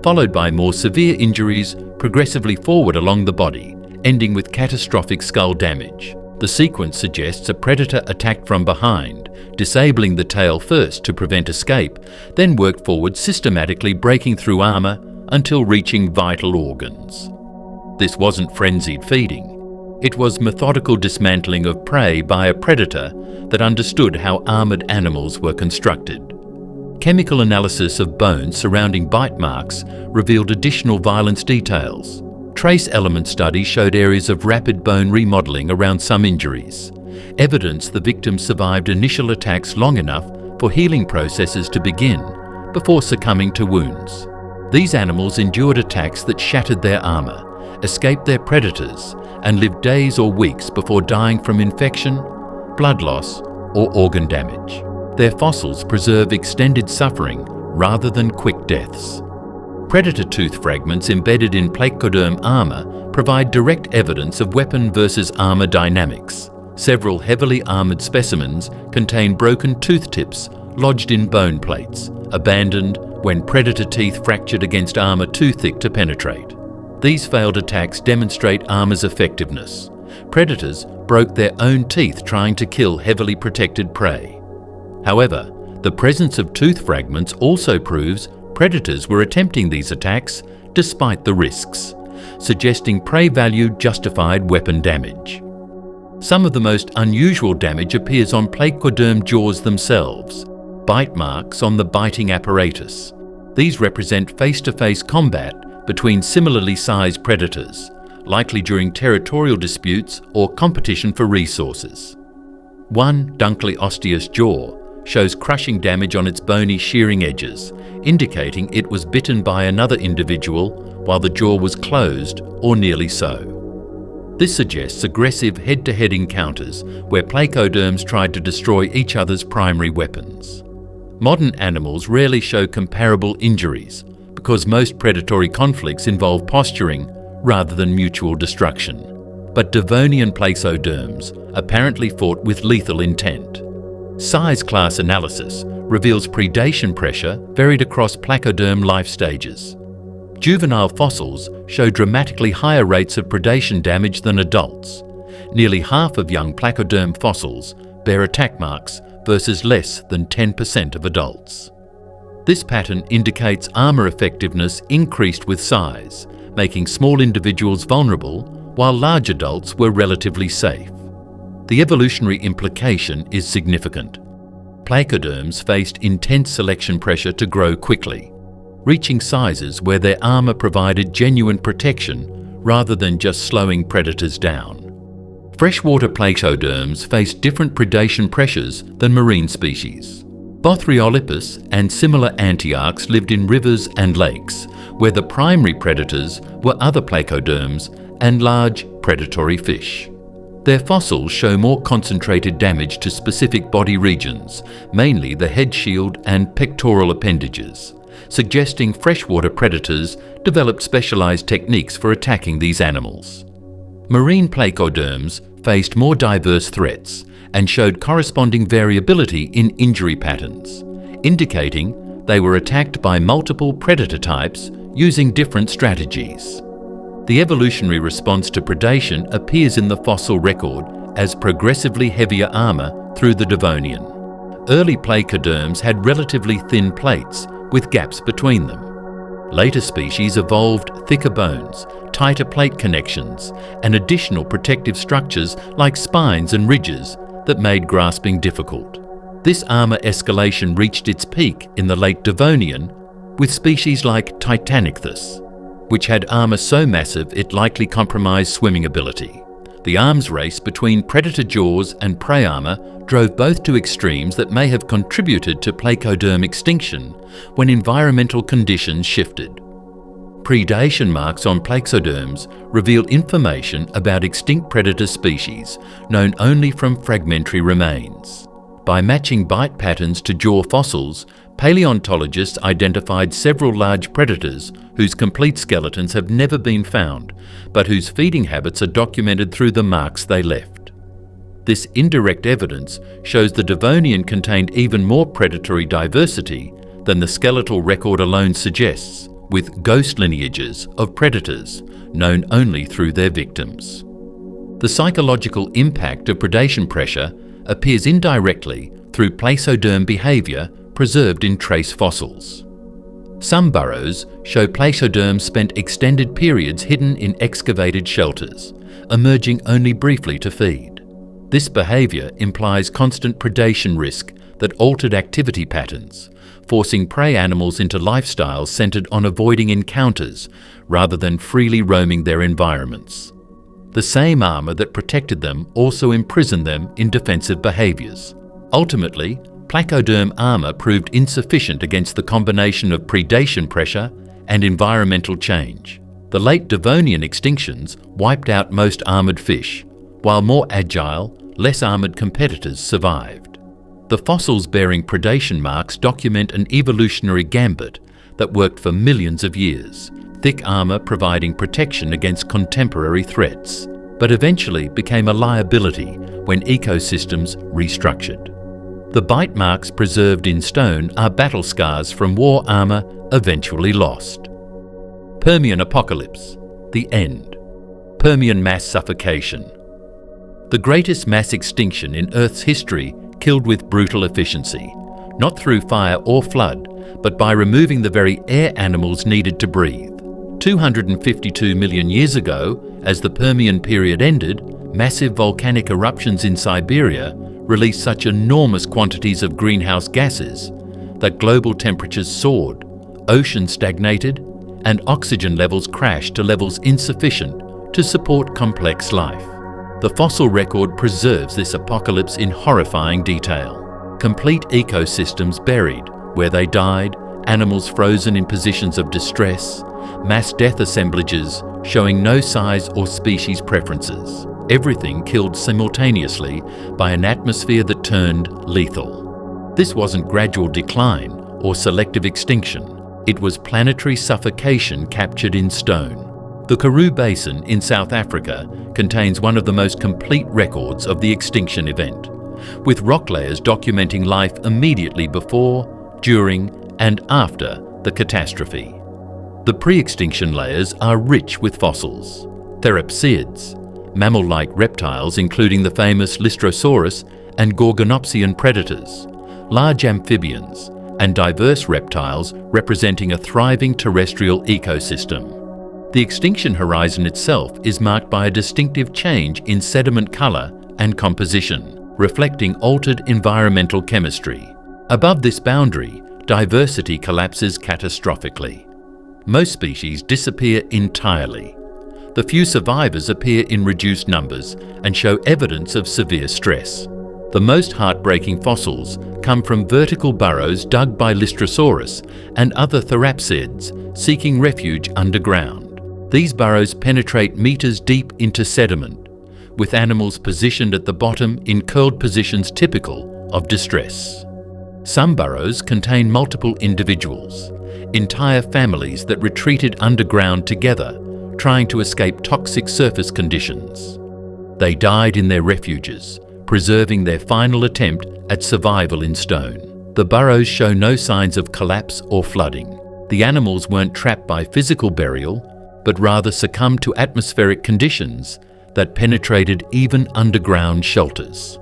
followed by more severe injuries progressively forward along the body, ending with catastrophic skull damage. The sequence suggests a predator attacked from behind, disabling the tail first to prevent escape, then worked forward systematically breaking through armour until reaching vital organs. This wasn't frenzied feeding. It was methodical dismantling of prey by a predator that understood how armoured animals were constructed. Chemical analysis of bones surrounding bite marks revealed additional violence details. Trace element studies showed areas of rapid bone remodelling around some injuries, evidence the victim survived initial attacks long enough for healing processes to begin before succumbing to wounds. These animals endured attacks that shattered their armour, escaped their predators, and lived days or weeks before dying from infection, blood loss, or organ damage. Their fossils preserve extended suffering rather than quick deaths. Predator tooth fragments embedded in placoderm armour provide direct evidence of weapon versus armour dynamics. Several heavily armoured specimens contain broken tooth tips lodged in bone plates, abandoned when predator teeth fractured against armour too thick to penetrate. These failed attacks demonstrate armour's effectiveness. Predators broke their own teeth trying to kill heavily protected prey. However, the presence of tooth fragments also proves predators were attempting these attacks despite the risks, suggesting prey value justified weapon damage. Some of the most unusual damage appears on placoderm jaws themselves, bite marks on the biting apparatus. These represent face-to-face combat between similarly sized predators, likely during territorial disputes or competition for resources. One Dunkley osseous jaw shows crushing damage on its bony shearing edges, indicating it was bitten by another individual while the jaw was closed or nearly so. This suggests aggressive head-to-head encounters where placoderms tried to destroy each other's primary weapons. Modern animals rarely show comparable injuries because most predatory conflicts involve posturing rather than mutual destruction. But Devonian placoderms apparently fought with lethal intent. Size class analysis reveals predation pressure varied across placoderm life stages. Juvenile fossils show dramatically higher rates of predation damage than adults. Nearly half of young placoderm fossils bear attack marks versus less than 10% of adults. This pattern indicates armour effectiveness increased with size, making small individuals vulnerable while large adults were relatively safe. The evolutionary implication is significant. Placoderms faced intense selection pressure to grow quickly, reaching sizes where their armour provided genuine protection rather than just slowing predators down. Freshwater placoderms faced different predation pressures than marine species. Bothriolipus and similar antiarchs lived in rivers and lakes, where the primary predators were other placoderms and large predatory fish. Their fossils show more concentrated damage to specific body regions, mainly the head shield and pectoral appendages, suggesting freshwater predators developed specialized techniques for attacking these animals. Marine placoderms faced more diverse threats and showed corresponding variability in injury patterns, indicating they were attacked by multiple predator types using different strategies. The evolutionary response to predation appears in the fossil record as progressively heavier armour through the Devonian. Early placoderms had relatively thin plates with gaps between them. Later species evolved thicker bones, tighter plate connections, and additional protective structures like spines and ridges that made grasping difficult. This armour escalation reached its peak in the late Devonian with species like Titanichthys, which had armour so massive it likely compromised swimming ability. The arms race between predator jaws and prey armour drove both to extremes that may have contributed to placoderm extinction when environmental conditions shifted. Predation marks on placoderms reveal information about extinct predator species known only from fragmentary remains. By matching bite patterns to jaw fossils, paleontologists identified several large predators whose complete skeletons have never been found, but whose feeding habits are documented through the marks they left. This indirect evidence shows the Devonian contained even more predatory diversity than the skeletal record alone suggests, with ghost lineages of predators known only through their victims. The psychological impact of predation pressure appears indirectly through placoderm behaviour preserved in trace fossils. Some burrows show placoderms spent extended periods hidden in excavated shelters, emerging only briefly to feed. This behaviour implies constant predation risk that altered activity patterns, forcing prey animals into lifestyles centred on avoiding encounters rather than freely roaming their environments. The same armour that protected them also imprisoned them in defensive behaviours. Ultimately, placoderm armour proved insufficient against the combination of predation pressure and environmental change. The late Devonian extinctions wiped out most armoured fish, while more agile, less armoured competitors survived. The fossils bearing predation marks document an evolutionary gambit that worked for millions of years, thick armour providing protection against contemporary threats, but eventually became a liability when ecosystems restructured. The bite marks preserved in stone are battle scars from war armour eventually lost. Permian apocalypse, the end. Permian mass suffocation. The greatest mass extinction in Earth's history killed with brutal efficiency, not through fire or flood, but by removing the very air animals needed to breathe. 252 million years ago, as the Permian period ended, massive volcanic eruptions in Siberia released such enormous quantities of greenhouse gases that global temperatures soared, oceans stagnated, and oxygen levels crashed to levels insufficient to support complex life. The fossil record preserves this apocalypse in horrifying detail. Complete ecosystems buried where they died, animals frozen in positions of distress, mass death assemblages showing no size or species preferences. Everything killed simultaneously by an atmosphere that turned lethal. This wasn't gradual decline or selective extinction. It was planetary suffocation captured in stone. The Karoo Basin in South Africa contains one of the most complete records of the extinction event, with rock layers documenting life immediately before, during, and after the catastrophe. The pre-extinction layers are rich with fossils, therapsids, mammal-like reptiles including the famous Lystrosaurus and Gorgonopsian predators, large amphibians, and diverse reptiles representing a thriving terrestrial ecosystem. The extinction horizon itself is marked by a distinctive change in sediment color and composition, reflecting altered environmental chemistry. Above this boundary, diversity collapses catastrophically. Most species disappear entirely. The few survivors appear in reduced numbers and show evidence of severe stress. The most heartbreaking fossils come from vertical burrows dug by Lystrosaurus and other therapsids seeking refuge underground. These burrows penetrate meters deep into sediment, with animals positioned at the bottom in curled positions typical of distress. Some burrows contain multiple individuals, entire families that retreated underground together, trying to escape toxic surface conditions. They died in their refuges, preserving their final attempt at survival in stone. The burrows show no signs of collapse or flooding. The animals weren't trapped by physical burial, but rather succumbed to atmospheric conditions that penetrated even underground shelters.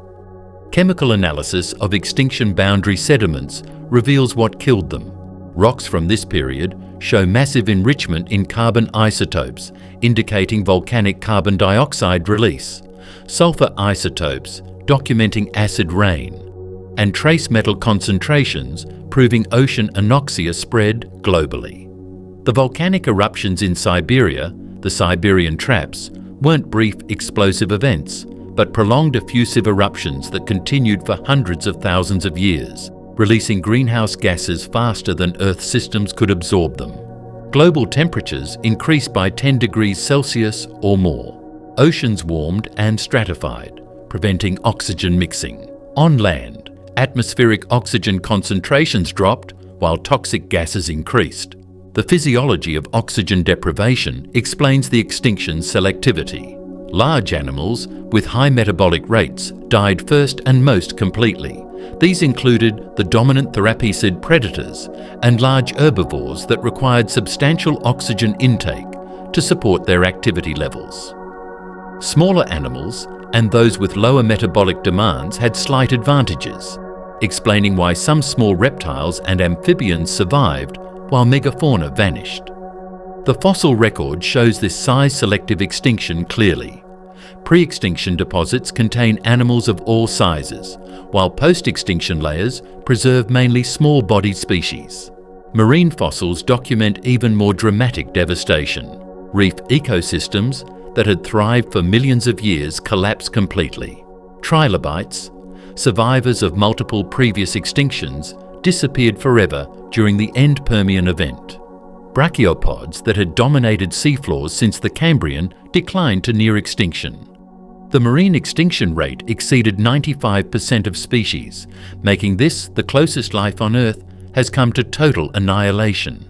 Chemical analysis of extinction boundary sediments reveals what killed them. Rocks from this period show massive enrichment in carbon isotopes, indicating volcanic carbon dioxide release, sulfur isotopes documenting acid rain, and trace metal concentrations proving ocean anoxia spread globally. The volcanic eruptions in Siberia, the Siberian traps, weren't brief explosive events, but prolonged effusive eruptions that continued for hundreds of thousands of years, releasing greenhouse gases faster than Earth systems could absorb them. Global temperatures increased by 10 degrees Celsius or more. Oceans warmed and stratified, preventing oxygen mixing. On land, atmospheric oxygen concentrations dropped while toxic gases increased. The physiology of oxygen deprivation explains the extinction's selectivity. Large animals with high metabolic rates died first and most completely. These included the dominant therapsid predators and large herbivores that required substantial oxygen intake to support their activity levels. Smaller animals and those with lower metabolic demands had slight advantages, explaining why some small reptiles and amphibians survived while megafauna vanished. The fossil record shows this size-selective extinction clearly. Pre-extinction deposits contain animals of all sizes, while post-extinction layers preserve mainly small-bodied species. Marine fossils document even more dramatic devastation. Reef ecosystems that had thrived for millions of years collapse completely. Trilobites, survivors of multiple previous extinctions, disappeared forever during the end Permian event. Brachiopods that had dominated seafloors since the Cambrian declined to near extinction. The marine extinction rate exceeded 95% of species, making this the closest life on Earth has come to total annihilation.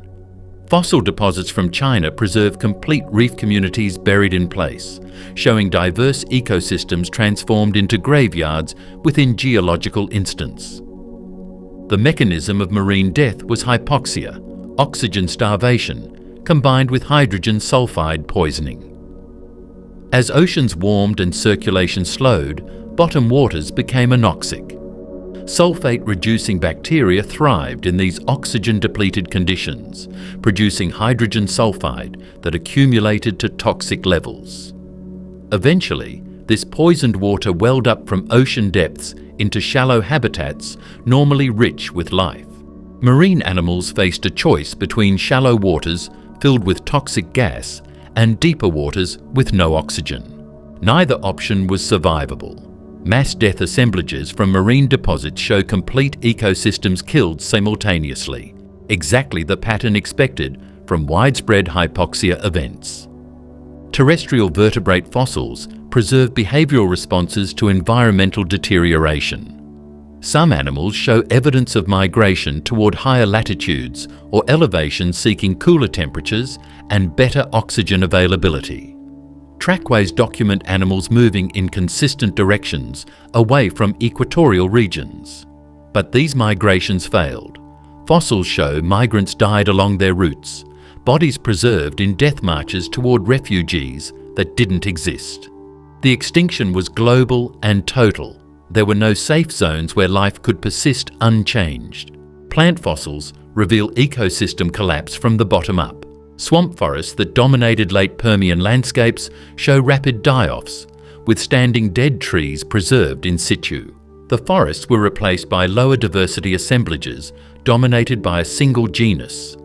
Fossil deposits from China preserve complete reef communities buried in place, showing diverse ecosystems transformed into graveyards within geological instants. The mechanism of marine death was hypoxia, oxygen starvation, combined with hydrogen sulfide poisoning. As oceans warmed and circulation slowed, bottom waters became anoxic. Sulfate-reducing bacteria thrived in these oxygen-depleted conditions, producing hydrogen sulfide that accumulated to toxic levels. Eventually, this poisoned water welled up from ocean depths into shallow habitats normally rich with life. Marine animals faced a choice between shallow waters filled with toxic gas and deeper waters with no oxygen. Neither option was survivable. Mass death assemblages from marine deposits show complete ecosystems killed simultaneously, exactly the pattern expected from widespread hypoxia events. Terrestrial vertebrate fossils preserve behavioral responses to environmental deterioration. Some animals show evidence of migration toward higher latitudes or elevations seeking cooler temperatures and better oxygen availability. Trackways document animals moving in consistent directions away from equatorial regions. But these migrations failed. Fossils show migrants died along their routes, bodies preserved in death marches toward refugees that didn't exist. The extinction was global and total. There were no safe zones where life could persist unchanged. Plant fossils reveal ecosystem collapse from the bottom up. Swamp forests that dominated late Permian landscapes show rapid die-offs, with standing dead trees preserved in situ. The forests were replaced by lower diversity assemblages dominated by a single genus,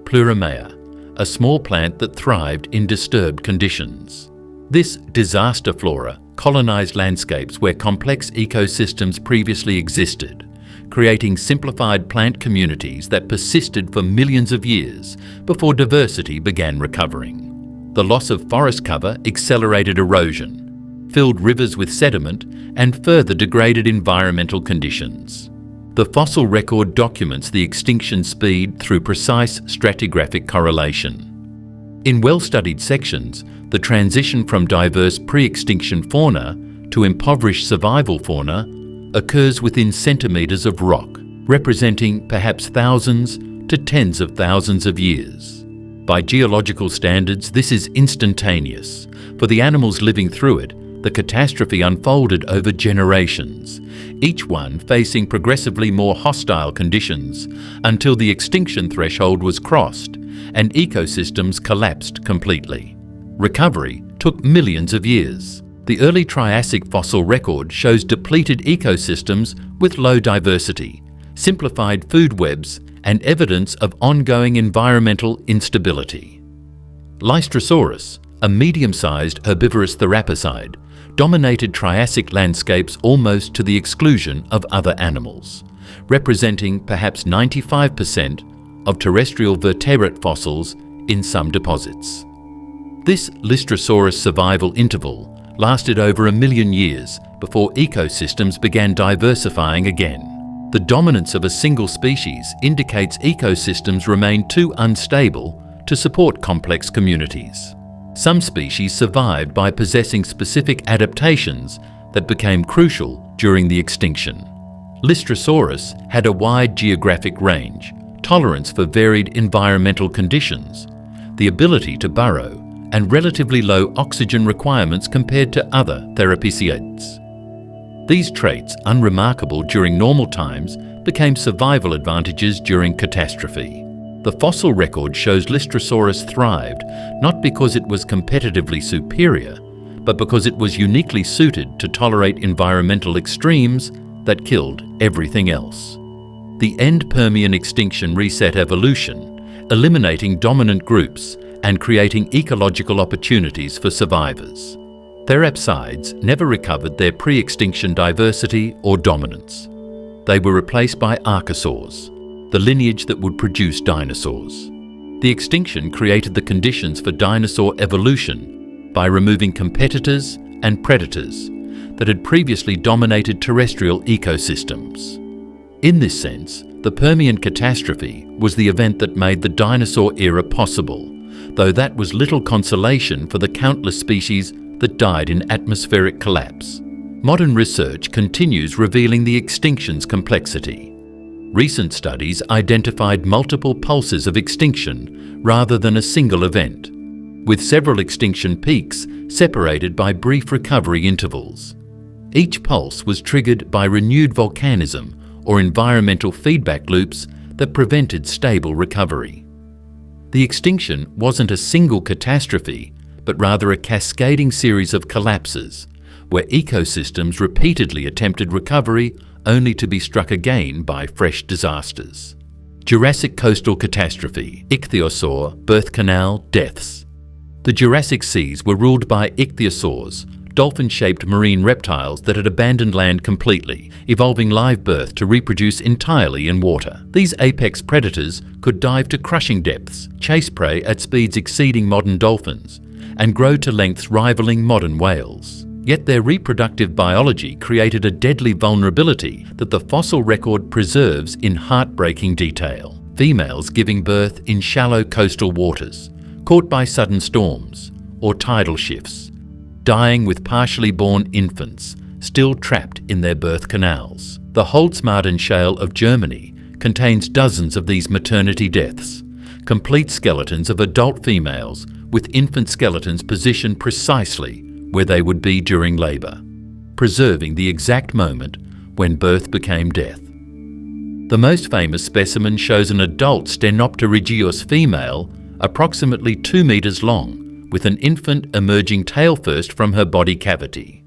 Pluramea, a small plant that thrived in disturbed conditions. This disaster flora colonized landscapes where complex ecosystems previously existed, creating simplified plant communities that persisted for millions of years before diversity began recovering. The loss of forest cover accelerated erosion, filled rivers with sediment, and further degraded environmental conditions. The fossil record documents the extinction speed through precise stratigraphic correlation. In well-studied sections, the transition from diverse pre-extinction fauna to impoverished survival fauna occurs within centimetres of rock, representing perhaps thousands to tens of thousands of years. By geological standards, this is instantaneous. For the animals living through it, the catastrophe unfolded over generations, each one facing progressively more hostile conditions until the extinction threshold was crossed and ecosystems collapsed completely. Recovery took millions of years. The early Triassic fossil record shows depleted ecosystems with low diversity, simplified food webs, and evidence of ongoing environmental instability. Lystrosaurus, a medium-sized herbivorous therapacide, dominated Triassic landscapes almost to the exclusion of other animals, representing perhaps 95% of terrestrial vertebrate fossils in some deposits. This Lystrosaurus survival interval lasted over 1 million years before ecosystems began diversifying again. The dominance of a single species indicates ecosystems remain too unstable to support complex communities. Some species survived by possessing specific adaptations that became crucial during the extinction. Lystrosaurus had a wide geographic range, tolerance for varied environmental conditions, the ability to burrow, and relatively low oxygen requirements compared to other therapicids. These traits, unremarkable during normal times, became survival advantages during catastrophe. The fossil record shows Lystrosaurus thrived not because it was competitively superior, but because it was uniquely suited to tolerate environmental extremes that killed everything else. The end Permian extinction reset evolution, eliminating dominant groups and creating ecological opportunities for survivors. Therapsides never recovered their pre-extinction diversity or dominance. They were replaced by archosaurs, the lineage that would produce dinosaurs. The extinction created the conditions for dinosaur evolution by removing competitors and predators that had previously dominated terrestrial ecosystems. In this sense, the Permian catastrophe was the event that made the dinosaur era possible, though that was little consolation for the countless species that died in atmospheric collapse. Modern research continues revealing the extinction's complexity. Recent studies identified multiple pulses of extinction rather than a single event, with several extinction peaks separated by brief recovery intervals. Each pulse was triggered by renewed volcanism or environmental feedback loops that prevented stable recovery. The extinction wasn't a single catastrophe, but rather a cascading series of collapses, where ecosystems repeatedly attempted recovery only to be struck again by fresh disasters. Jurassic coastal catastrophe, ichthyosaur, birth canal, deaths. The Jurassic seas were ruled by ichthyosaurs, dolphin-shaped marine reptiles that had abandoned land completely, evolving live birth to reproduce entirely in water. These apex predators could dive to crushing depths, chase prey at speeds exceeding modern dolphins, and grow to lengths rivaling modern whales. Yet their reproductive biology created a deadly vulnerability that the fossil record preserves in heartbreaking detail. Females giving birth in shallow coastal waters, caught by sudden storms or tidal shifts, dying with partially born infants still trapped in their birth canals. The Holzmaden Shale of Germany contains dozens of these maternity deaths, complete skeletons of adult females with infant skeletons positioned precisely where they would be during labour, preserving the exact moment when birth became death. The most famous specimen shows an adult Stenopterygius female approximately 2 meters long, with an infant emerging tail first from her body cavity.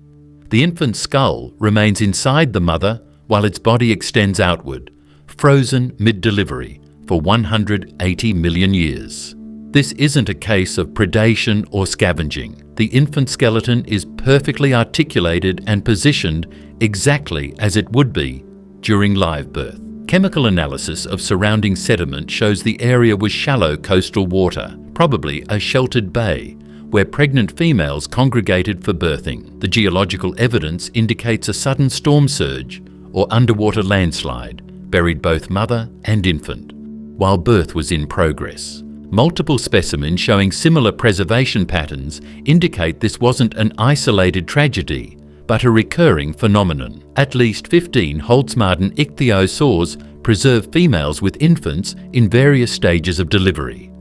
The infant's skull remains inside the mother while its body extends outward, frozen mid-delivery for 180 million years. This isn't a case of predation or scavenging. The infant skeleton is perfectly articulated and positioned exactly as it would be during live birth. Chemical analysis of surrounding sediment shows the area was shallow coastal water, probably a sheltered bay, where pregnant females congregated for birthing. The geological evidence indicates a sudden storm surge or underwater landslide buried both mother and infant, while birth was in progress. Multiple specimens showing similar preservation patterns indicate this wasn't an isolated tragedy, but a recurring phenomenon. At least 15 Holzmaden ichthyosaurs preserve females with infants in various stages of delivery.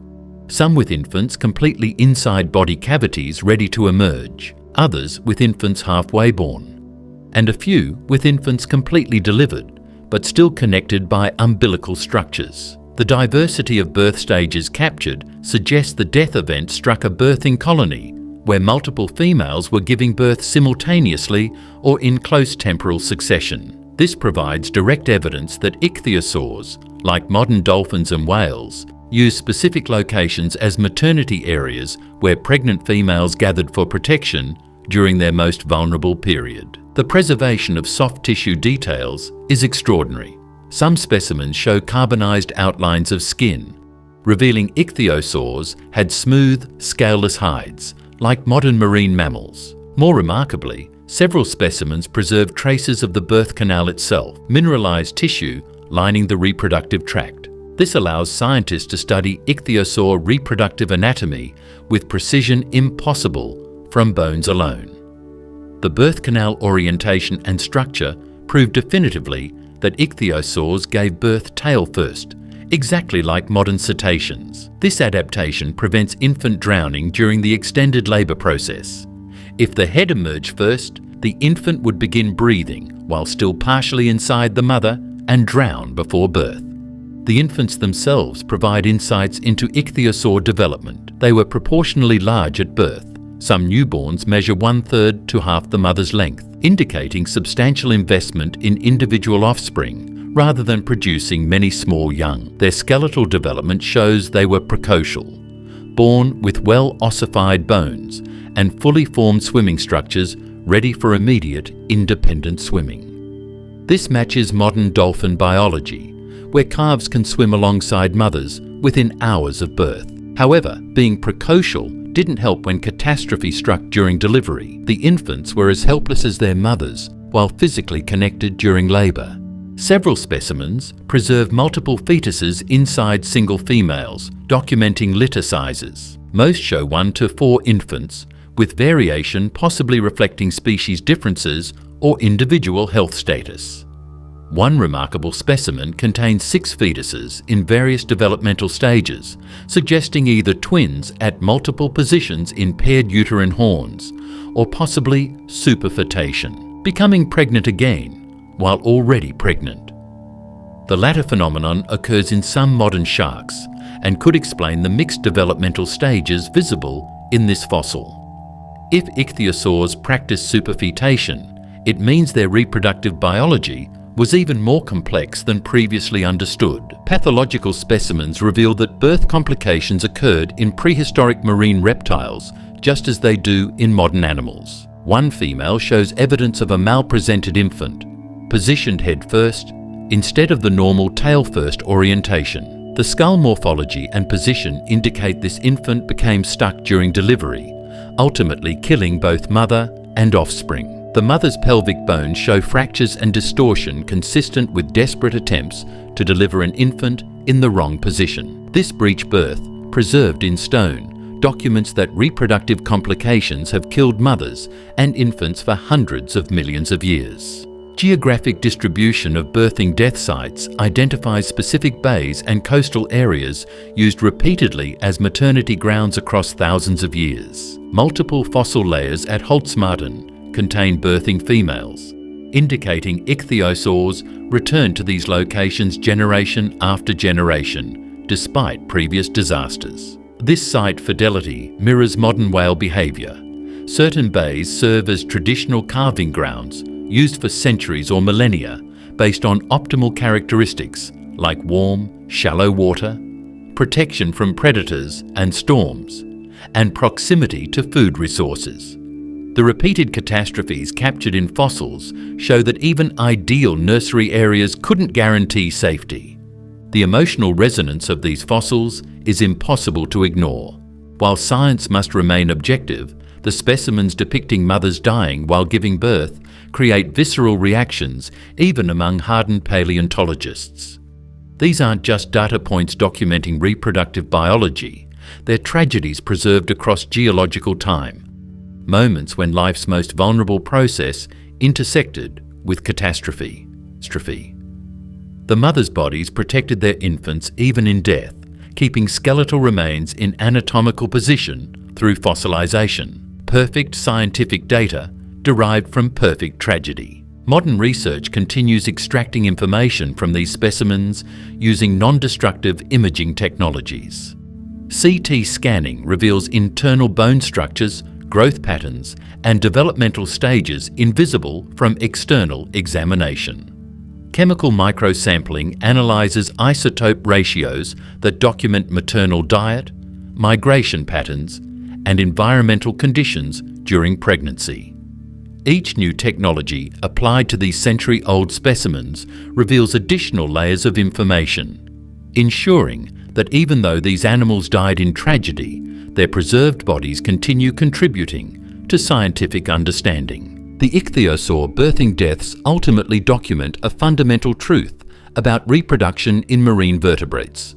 Some with infants completely inside body cavities ready to emerge, others with infants halfway born, and a few with infants completely delivered, but still connected by umbilical structures. The diversity of birth stages captured suggests the death event struck a birthing colony where multiple females were giving birth simultaneously or in close temporal succession. This provides direct evidence that ichthyosaurs, like modern dolphins and whales, use specific locations as maternity areas where pregnant females gathered for protection during their most vulnerable period. The preservation of soft tissue details is extraordinary. Some specimens show carbonized outlines of skin, revealing ichthyosaurs had smooth, scaleless hides, like modern marine mammals. More remarkably, several specimens preserve traces of the birth canal itself, mineralized tissue lining the reproductive tract. This allows scientists to study ichthyosaur reproductive anatomy with precision impossible from bones alone. The birth canal orientation and structure prove definitively that ichthyosaurs gave birth tail first, exactly like modern cetaceans. This adaptation prevents infant drowning during the extended labor process. If the head emerged first, the infant would begin breathing while still partially inside the mother and drown before birth. The infants themselves provide insights into ichthyosaur development. They were proportionally large at birth. Some newborns measure 1/3 to half the mother's length, indicating substantial investment in individual offspring rather than producing many small young. Their skeletal development shows they were precocial, born with well-ossified bones and fully formed swimming structures ready for immediate, independent swimming. This matches modern dolphin biology, where calves can swim alongside mothers within hours of birth. However, being precocial didn't help when catastrophe struck during delivery. The infants were as helpless as their mothers while physically connected during labor. Several specimens preserve multiple fetuses inside single females, documenting litter sizes. Most show 1 to 4 infants, with variation possibly reflecting species differences or individual health status. One remarkable specimen contains 6 fetuses in various developmental stages, suggesting either twins at multiple positions in paired uterine horns, or possibly superfetation, becoming pregnant again while already pregnant. The latter phenomenon occurs in some modern sharks and could explain the mixed developmental stages visible in this fossil. If ichthyosaurs practice superfetation, it means their reproductive biology was even more complex than previously understood. Pathological specimens reveal that birth complications occurred in prehistoric marine reptiles just as they do in modern animals. One female shows evidence of a malpresented infant, positioned head first instead of the normal tail first orientation. The skull morphology and position indicate this infant became stuck during delivery, ultimately killing both mother and offspring. The mother's pelvic bones show fractures and distortion consistent with desperate attempts to deliver an infant in the wrong position. This breech birth, preserved in stone, documents that reproductive complications have killed mothers and infants for hundreds of millions of years. Geographic distribution of birthing death sites identifies specific bays and coastal areas used repeatedly as maternity grounds across thousands of years. Multiple fossil layers at Holzmaden contain birthing females, indicating ichthyosaurs return to these locations generation after generation, despite previous disasters. This site fidelity mirrors modern whale behaviour. Certain bays serve as traditional calving grounds used for centuries or millennia based on optimal characteristics like warm, shallow water, protection from predators and storms, and proximity to food resources. The repeated catastrophes captured in fossils show that even ideal nursery areas couldn't guarantee safety. The emotional resonance of these fossils is impossible to ignore. While science must remain objective, the specimens depicting mothers dying while giving birth create visceral reactions even among hardened paleontologists. These aren't just data points documenting reproductive biology, they're tragedies preserved across geological time, moments when life's most vulnerable process intersected with catastrophe. The mothers' bodies protected their infants even in death, keeping skeletal remains in anatomical position through fossilization. Perfect scientific data derived from perfect tragedy. Modern research continues extracting information from these specimens using non-destructive imaging technologies. CT scanning reveals internal bone structures, growth patterns, and developmental stages invisible from external examination. Chemical microsampling analyzes isotope ratios that document maternal diet, migration patterns, and environmental conditions during pregnancy. Each new technology applied to these century-old specimens reveals additional layers of information, ensuring that even though these animals died in tragedy, their preserved bodies continue contributing to scientific understanding. The ichthyosaur birthing deaths ultimately document a fundamental truth about reproduction in marine vertebrates.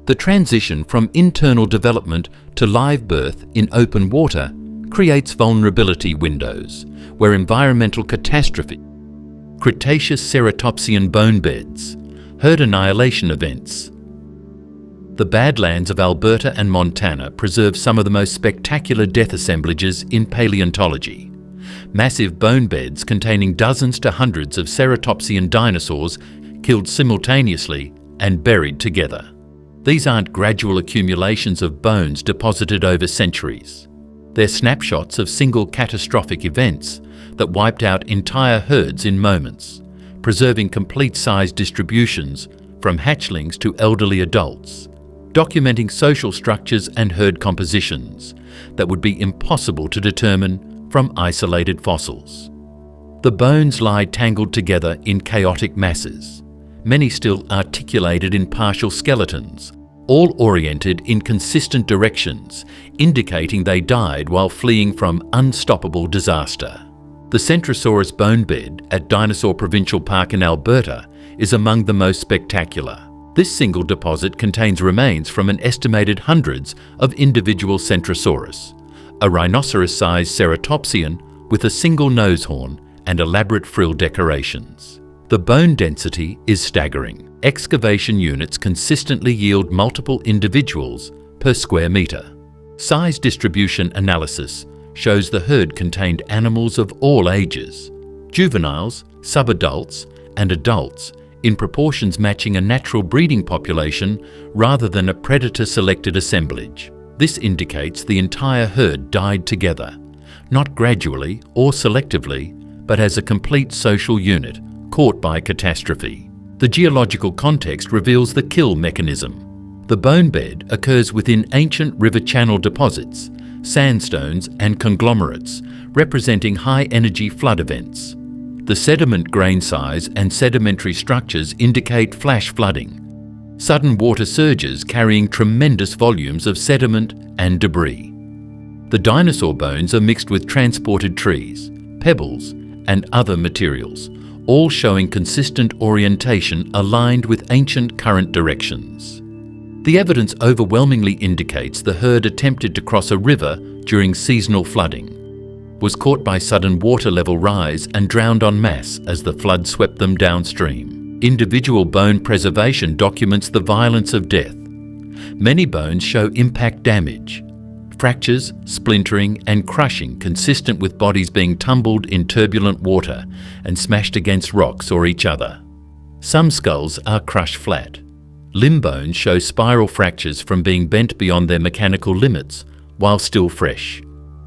The transition from internal development to live birth in open water creates vulnerability windows where environmental catastrophe, Cretaceous ceratopsian bone beds, herd annihilation events. The Badlands of Alberta and Montana preserve some of the most spectacular death assemblages in paleontology. Massive bone beds containing dozens to hundreds of ceratopsian dinosaurs killed simultaneously and buried together. These aren't gradual accumulations of bones deposited over centuries. They're snapshots of single catastrophic events that wiped out entire herds in moments, preserving complete-size distributions from hatchlings to elderly adults, documenting social structures and herd compositions that would be impossible to determine from isolated fossils. The bones lie tangled together in chaotic masses, many still articulated in partial skeletons, all oriented in consistent directions, indicating they died while fleeing from unstoppable disaster. The Centrosaurus bone bed at Dinosaur Provincial Park in Alberta is among the most spectacular. This single deposit contains remains from an estimated hundreds of individual Centrosaurus, a rhinoceros-sized ceratopsian with a single nose horn and elaborate frill decorations. The bone density is staggering. Excavation units consistently yield multiple individuals per square metre. Size distribution analysis shows the herd contained animals of all ages, juveniles, subadults, and adults, in proportions matching a natural breeding population rather than a predator-selected assemblage. This indicates the entire herd died together, not gradually or selectively, but as a complete social unit caught by catastrophe. The geological context reveals the kill mechanism. The bone bed occurs within ancient river channel deposits, sandstones and conglomerates, representing high-energy flood events. The sediment grain size and sedimentary structures indicate flash flooding, sudden water surges carrying tremendous volumes of sediment and debris. The dinosaur bones are mixed with transported trees, pebbles, and other materials, all showing consistent orientation aligned with ancient current directions. The evidence overwhelmingly indicates the herd attempted to cross a river during seasonal flooding, was caught by sudden water level rise and drowned en masse as the flood swept them downstream. Individual bone preservation documents the violence of death. Many bones show impact damage, fractures, splintering, and crushing consistent with bodies being tumbled in turbulent water and smashed against rocks or each other. Some skulls are crushed flat, Limb bones show spiral fractures from being bent beyond their mechanical limits while still fresh.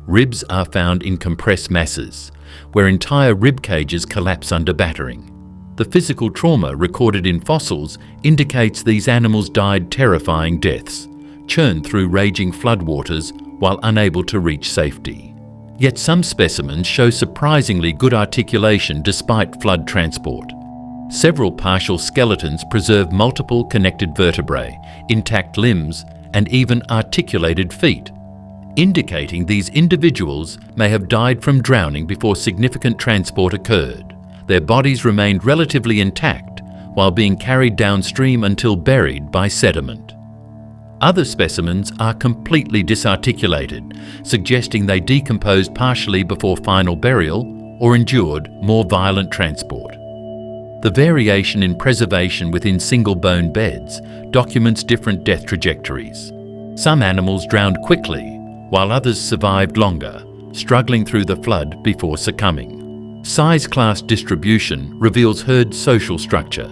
Ribs are found in compressed masses, where entire rib cages collapse under battering. The physical trauma recorded in fossils indicates these animals died terrifying deaths, churned through raging floodwaters while unable to reach safety. Yet some specimens show surprisingly good articulation despite flood transport. Several partial skeletons preserve multiple connected vertebrae, intact limbs, and even articulated feet, indicating these individuals may have died from drowning before significant transport occurred. Their bodies remained relatively intact while being carried downstream until buried by sediment. Other specimens are completely disarticulated, suggesting they decomposed partially before final burial or endured more violent transport. The variation in preservation within single bone beds documents different death trajectories. Some animals drowned quickly, while others survived longer, struggling through the flood before succumbing. Size class distribution reveals herd social structure.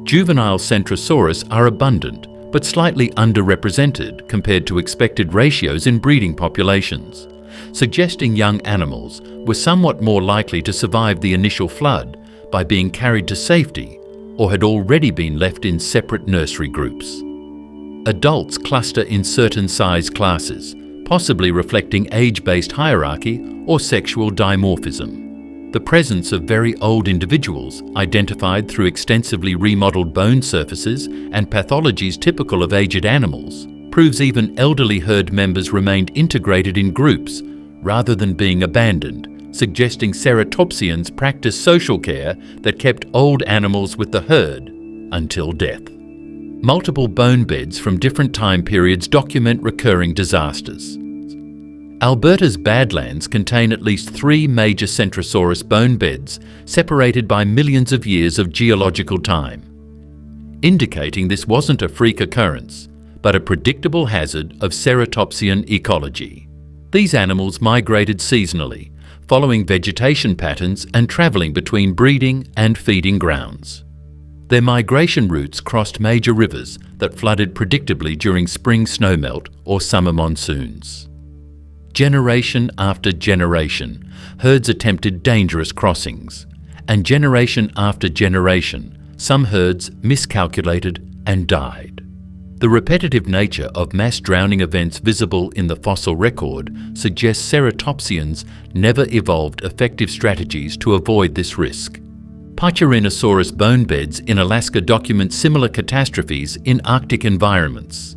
Juvenile Centrosaurus are abundant, but slightly underrepresented compared to expected ratios in breeding populations, suggesting young animals were somewhat more likely to survive the initial flood by being carried to safety or had already been left in separate nursery groups. Adults cluster in certain size classes, possibly reflecting age-based hierarchy or sexual dimorphism. The presence of very old individuals, identified through extensively remodeled bone surfaces and pathologies typical of aged animals, proves even elderly herd members remained integrated in groups rather than being abandoned, suggesting ceratopsians practiced social care that kept old animals with the herd until death. Multiple bone beds from different time periods document recurring disasters. Alberta's Badlands contain at least 3 major Centrosaurus bone beds separated by millions of years of geological time, indicating this wasn't a freak occurrence, but a predictable hazard of ceratopsian ecology. These animals migrated seasonally, following vegetation patterns and travelling between breeding and feeding grounds. Their migration routes crossed major rivers that flooded predictably during spring snowmelt or summer monsoons. Generation after generation, herds attempted dangerous crossings, and generation after generation, some herds miscalculated and died. The repetitive nature of mass drowning events visible in the fossil record suggests ceratopsians never evolved effective strategies to avoid this risk. Pachyrhinosaurus bone beds in Alaska document similar catastrophes in Arctic environments.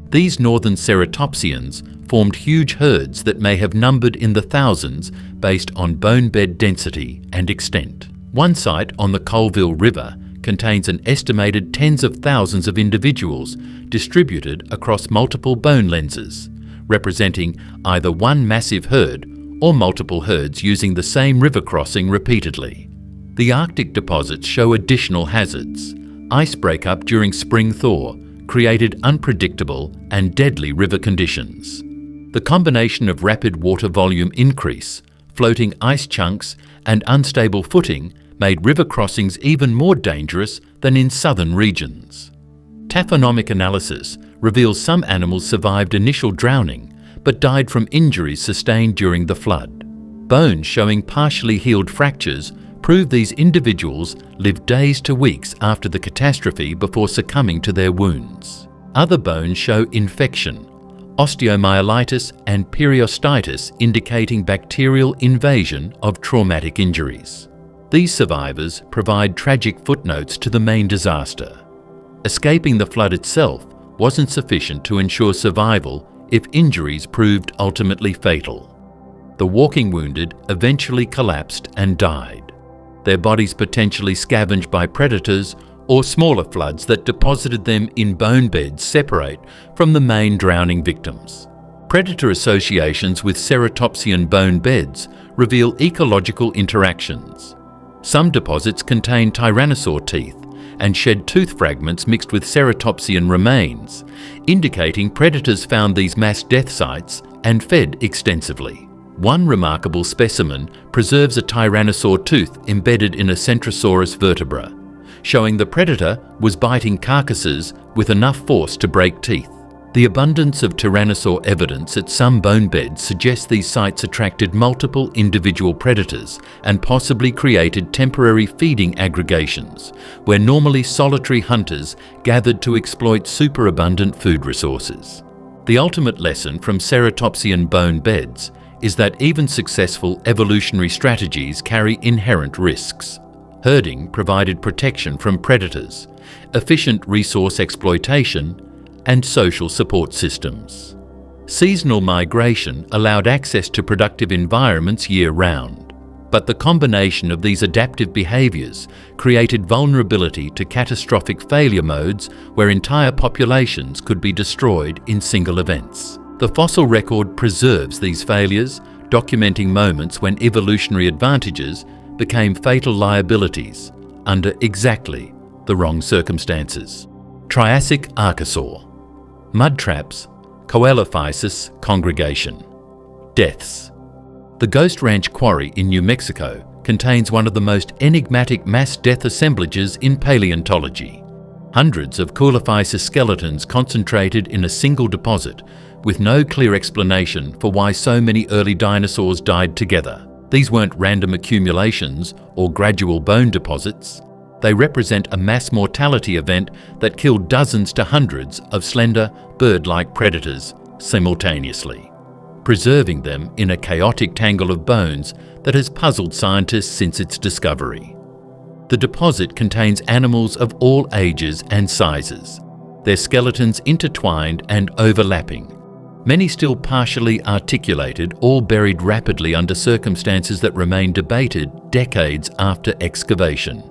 These northern ceratopsians formed huge herds that may have numbered in the thousands based on bone bed density and extent. One site on the Colville River contains an estimated tens of thousands of individuals distributed across multiple bone lenses, representing either one massive herd or multiple herds using the same river crossing repeatedly. The Arctic deposits show additional hazards. Ice breakup during spring thaw created unpredictable and deadly river conditions. The combination of rapid water volume increase, floating ice chunks, and unstable footing made river crossings even more dangerous than in southern regions. Taphonomic analysis reveals some animals survived initial drowning but died from injuries sustained during the flood. Bones showing partially healed fractures prove these individuals lived days to weeks after the catastrophe before succumbing to their wounds. Other bones show infection, osteomyelitis and periostitis indicating bacterial invasion of traumatic injuries. These survivors provide tragic footnotes to the main disaster. Escaping the flood itself wasn't sufficient to ensure survival if injuries proved ultimately fatal. The walking wounded eventually collapsed and died, their bodies potentially scavenged by predators or smaller floods that deposited them in bone beds separate from the main drowning victims. Predator associations with ceratopsian bone beds reveal ecological interactions. Some deposits contain tyrannosaur teeth and shed tooth fragments mixed with ceratopsian remains, indicating predators found these mass death sites and fed extensively. One remarkable specimen preserves a tyrannosaur tooth embedded in a Centrosaurus vertebra, showing the predator was biting carcasses with enough force to break teeth. The abundance of tyrannosaur evidence at some bone beds suggests these sites attracted multiple individual predators and possibly created temporary feeding aggregations, where normally solitary hunters gathered to exploit superabundant food resources. The ultimate lesson from ceratopsian bone beds is that even successful evolutionary strategies carry inherent risks. Herding provided protection from predators, efficient resource exploitation, and social support systems. Seasonal migration allowed access to productive environments year-round, but the combination of these adaptive behaviours created vulnerability to catastrophic failure modes where entire populations could be destroyed in single events. The fossil record preserves these failures, documenting moments when evolutionary advantages became fatal liabilities under exactly the wrong circumstances. Triassic Archosaur. Mud traps, Coelophysis congregation. Deaths. The Ghost Ranch Quarry in New Mexico contains one of the most enigmatic mass death assemblages in paleontology. Hundreds of Coelophysis skeletons concentrated in a single deposit, with no clear explanation for why so many early dinosaurs died together. These weren't random accumulations or gradual bone deposits. They represent a mass mortality event that killed dozens to hundreds of slender, bird-like predators simultaneously, preserving them in a chaotic tangle of bones that has puzzled scientists since its discovery. The deposit contains animals of all ages and sizes, their skeletons intertwined and overlapping, many still partially articulated, all buried rapidly under circumstances that remain debated decades after excavation.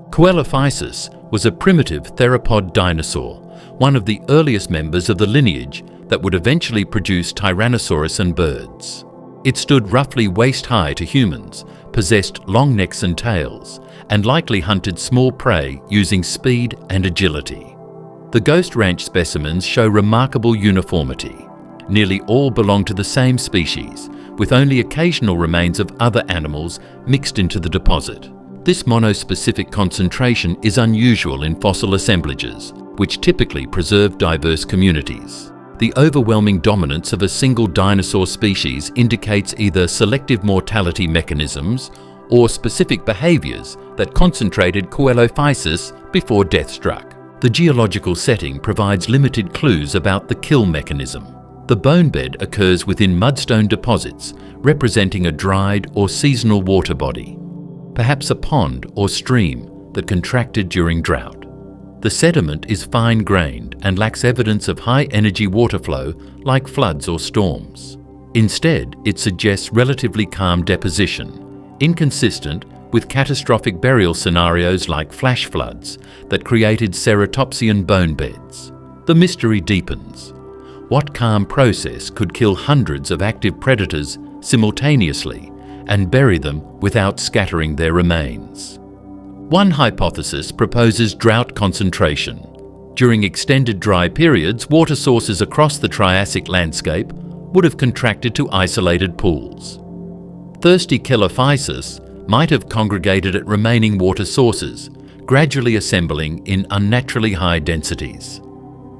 Coelophysis was a primitive theropod dinosaur, one of the earliest members of the lineage that would eventually produce Tyrannosaurus and birds. It stood roughly waist-high to humans, possessed long necks and tails, and likely hunted small prey using speed and agility. The Ghost Ranch specimens show remarkable uniformity. Nearly all belong to the same species, with only occasional remains of other animals mixed into the deposit. This monospecific concentration is unusual in fossil assemblages, which typically preserve diverse communities. The overwhelming dominance of a single dinosaur species indicates either selective mortality mechanisms or specific behaviours that concentrated Coelophysis before death struck. The geological setting provides limited clues about the kill mechanism. The bone bed occurs within mudstone deposits, representing a dried or seasonal water body, perhaps a pond or stream that contracted during drought. The sediment is fine-grained and lacks evidence of high-energy water flow like floods or storms. Instead, it suggests relatively calm deposition, inconsistent with catastrophic burial scenarios like flash floods that created ceratopsian bone beds. The mystery deepens. What calm process could kill hundreds of active predators simultaneously and bury them without scattering their remains? One hypothesis proposes drought concentration. During extended dry periods, water sources across the Triassic landscape would have contracted to isolated pools. Thirsty Coelophysis might have congregated at remaining water sources, gradually assembling in unnaturally high densities.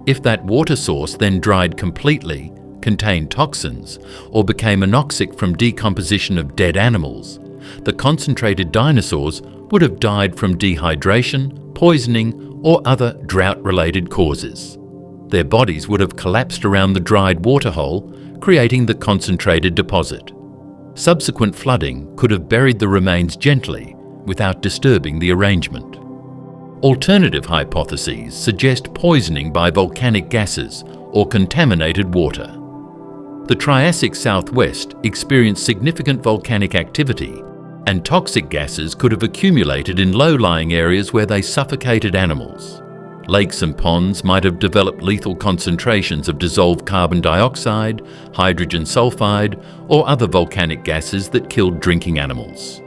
If that water source then dried completely, contained toxins, or became anoxic from decomposition of dead animals, the concentrated dinosaurs would have died from dehydration, poisoning, or other drought-related causes. Their bodies would have collapsed around the dried waterhole, creating the concentrated deposit. Subsequent flooding could have buried the remains gently without disturbing the arrangement. Alternative hypotheses suggest poisoning by volcanic gases or contaminated water. The Triassic Southwest experienced significant volcanic activity, and toxic gases could have accumulated in low-lying areas where they suffocated animals. Lakes and ponds might have developed lethal concentrations of dissolved carbon dioxide, hydrogen sulfide, or other volcanic gases that killed drinking animals.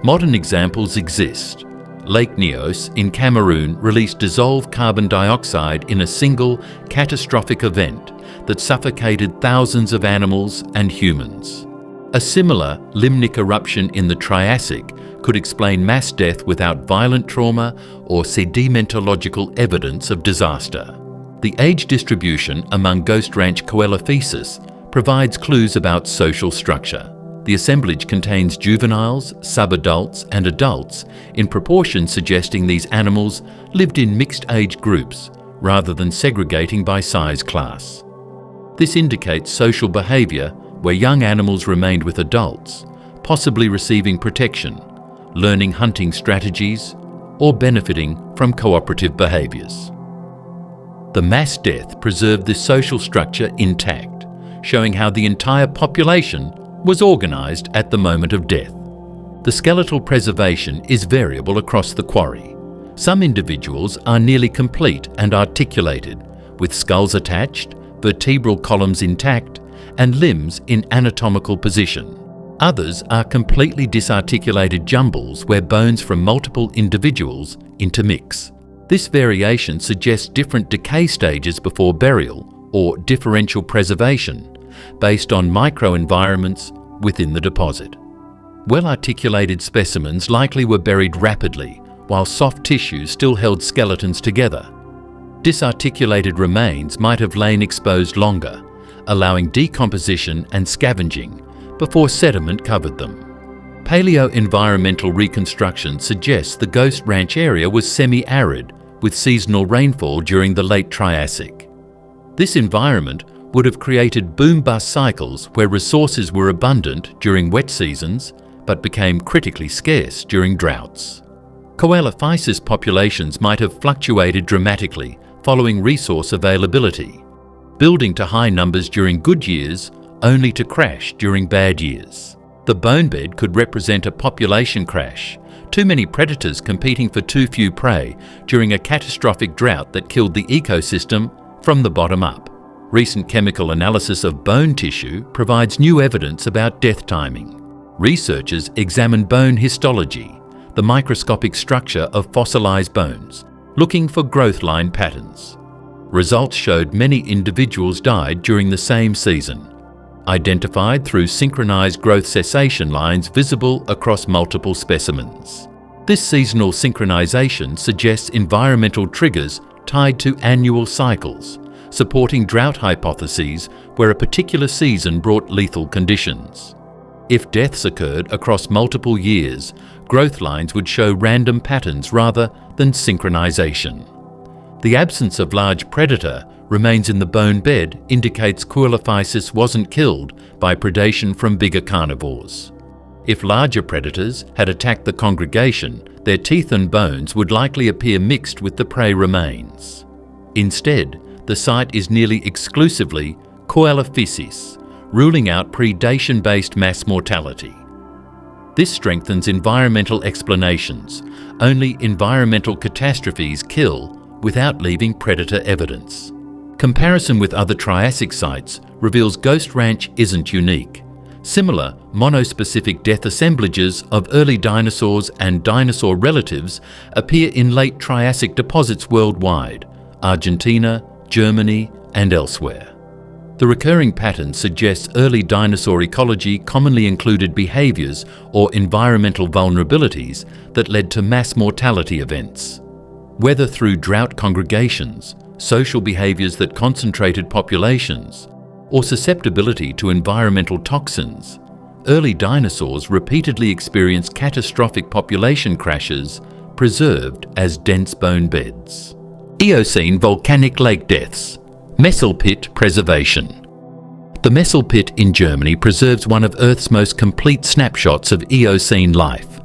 Modern examples exist. Lake Nyos in Cameroon released dissolved carbon dioxide in a single catastrophic event that suffocated thousands of animals and humans. A similar limnic eruption in the Triassic could explain mass death without violent trauma or sedimentological evidence of disaster. The age distribution among Ghost Ranch Coelophysis provides clues about social structure. The assemblage contains juveniles, subadults, and adults in proportion suggesting these animals lived in mixed age groups rather than segregating by size class. This indicates social behaviour where young animals remained with adults, possibly receiving protection, learning hunting strategies, or benefiting from cooperative behaviours. The mass death preserved this social structure intact, showing how the entire population was organised at the moment of death. The skeletal preservation is variable across the quarry. Some individuals are nearly complete and articulated, with skulls attached, vertebral columns intact, and limbs in anatomical position. Others are completely disarticulated jumbles where bones from multiple individuals intermix. This variation suggests different decay stages before burial or differential preservation based on microenvironments within the deposit. Well-articulated specimens likely were buried rapidly, while soft tissues still held skeletons together. Disarticulated remains might have lain exposed longer, allowing decomposition and scavenging before sediment covered them. Paleo-environmental reconstruction suggests the Ghost Ranch area was semi-arid with seasonal rainfall during the late Triassic. This environment would have created boom-bust cycles where resources were abundant during wet seasons but became critically scarce during droughts. Coelophysis populations might have fluctuated dramatically following resource availability, building to high numbers during good years only to crash during bad years. The bone bed could represent a population crash, too many predators competing for too few prey during a catastrophic drought that killed the ecosystem from the bottom up. Recent chemical analysis of bone tissue provides new evidence about death timing. Researchers examined bone histology, the microscopic structure of fossilized bones, looking for growth line patterns. Results showed many individuals died during the same season, identified through synchronized growth cessation lines visible across multiple specimens. This seasonal synchronization suggests environmental triggers tied to annual cycles, supporting drought hypotheses where a particular season brought lethal conditions. If deaths occurred across multiple years, growth lines would show random patterns rather than synchronization. The absence of large predator remains in the bone bed indicates Coelophysis wasn't killed by predation from bigger carnivores. If larger predators had attacked the congregation, their teeth and bones would likely appear mixed with the prey remains. Instead, the site is nearly exclusively Coelophysis, ruling out predation-based mass mortality. This strengthens environmental explanations. Only environmental catastrophes kill without leaving predator evidence. Comparison with other Triassic sites reveals Ghost Ranch isn't unique. Similar monospecific death assemblages of early dinosaurs and dinosaur relatives appear in late Triassic deposits worldwide, Argentina, Germany, and elsewhere. The recurring pattern suggests early dinosaur ecology commonly included behaviours or environmental vulnerabilities that led to mass mortality events. Whether through drought congregations, social behaviours that concentrated populations, or susceptibility to environmental toxins, early dinosaurs repeatedly experienced catastrophic population crashes preserved as dense bone beds. Eocene volcanic lake deaths. Messel pit preservation. The Messel pit in Germany preserves one of Earth's most complete snapshots of Eocene life,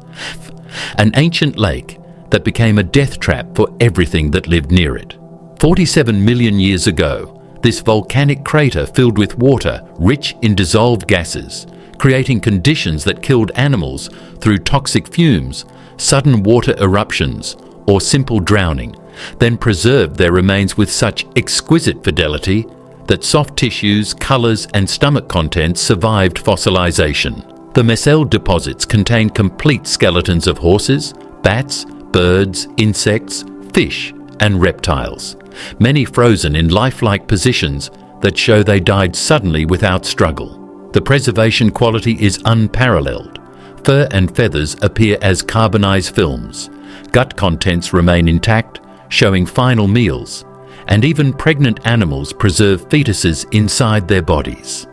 an ancient lake that became a death trap for everything that lived near it. 47 million years ago, this volcanic crater filled with water rich in dissolved gases, creating conditions that killed animals through toxic fumes, sudden water eruptions, or simple drowning, then preserved their remains with such exquisite fidelity that soft tissues, colours and stomach contents survived fossilization. The Messel deposits contain complete skeletons of horses, bats, birds, insects, fish and reptiles, many frozen in lifelike positions that show they died suddenly without struggle. The preservation quality is unparalleled. fur and feathers appear as carbonized films, gut contents remain intact, showing final meals, and even pregnant animals preserve fetuses inside their bodies.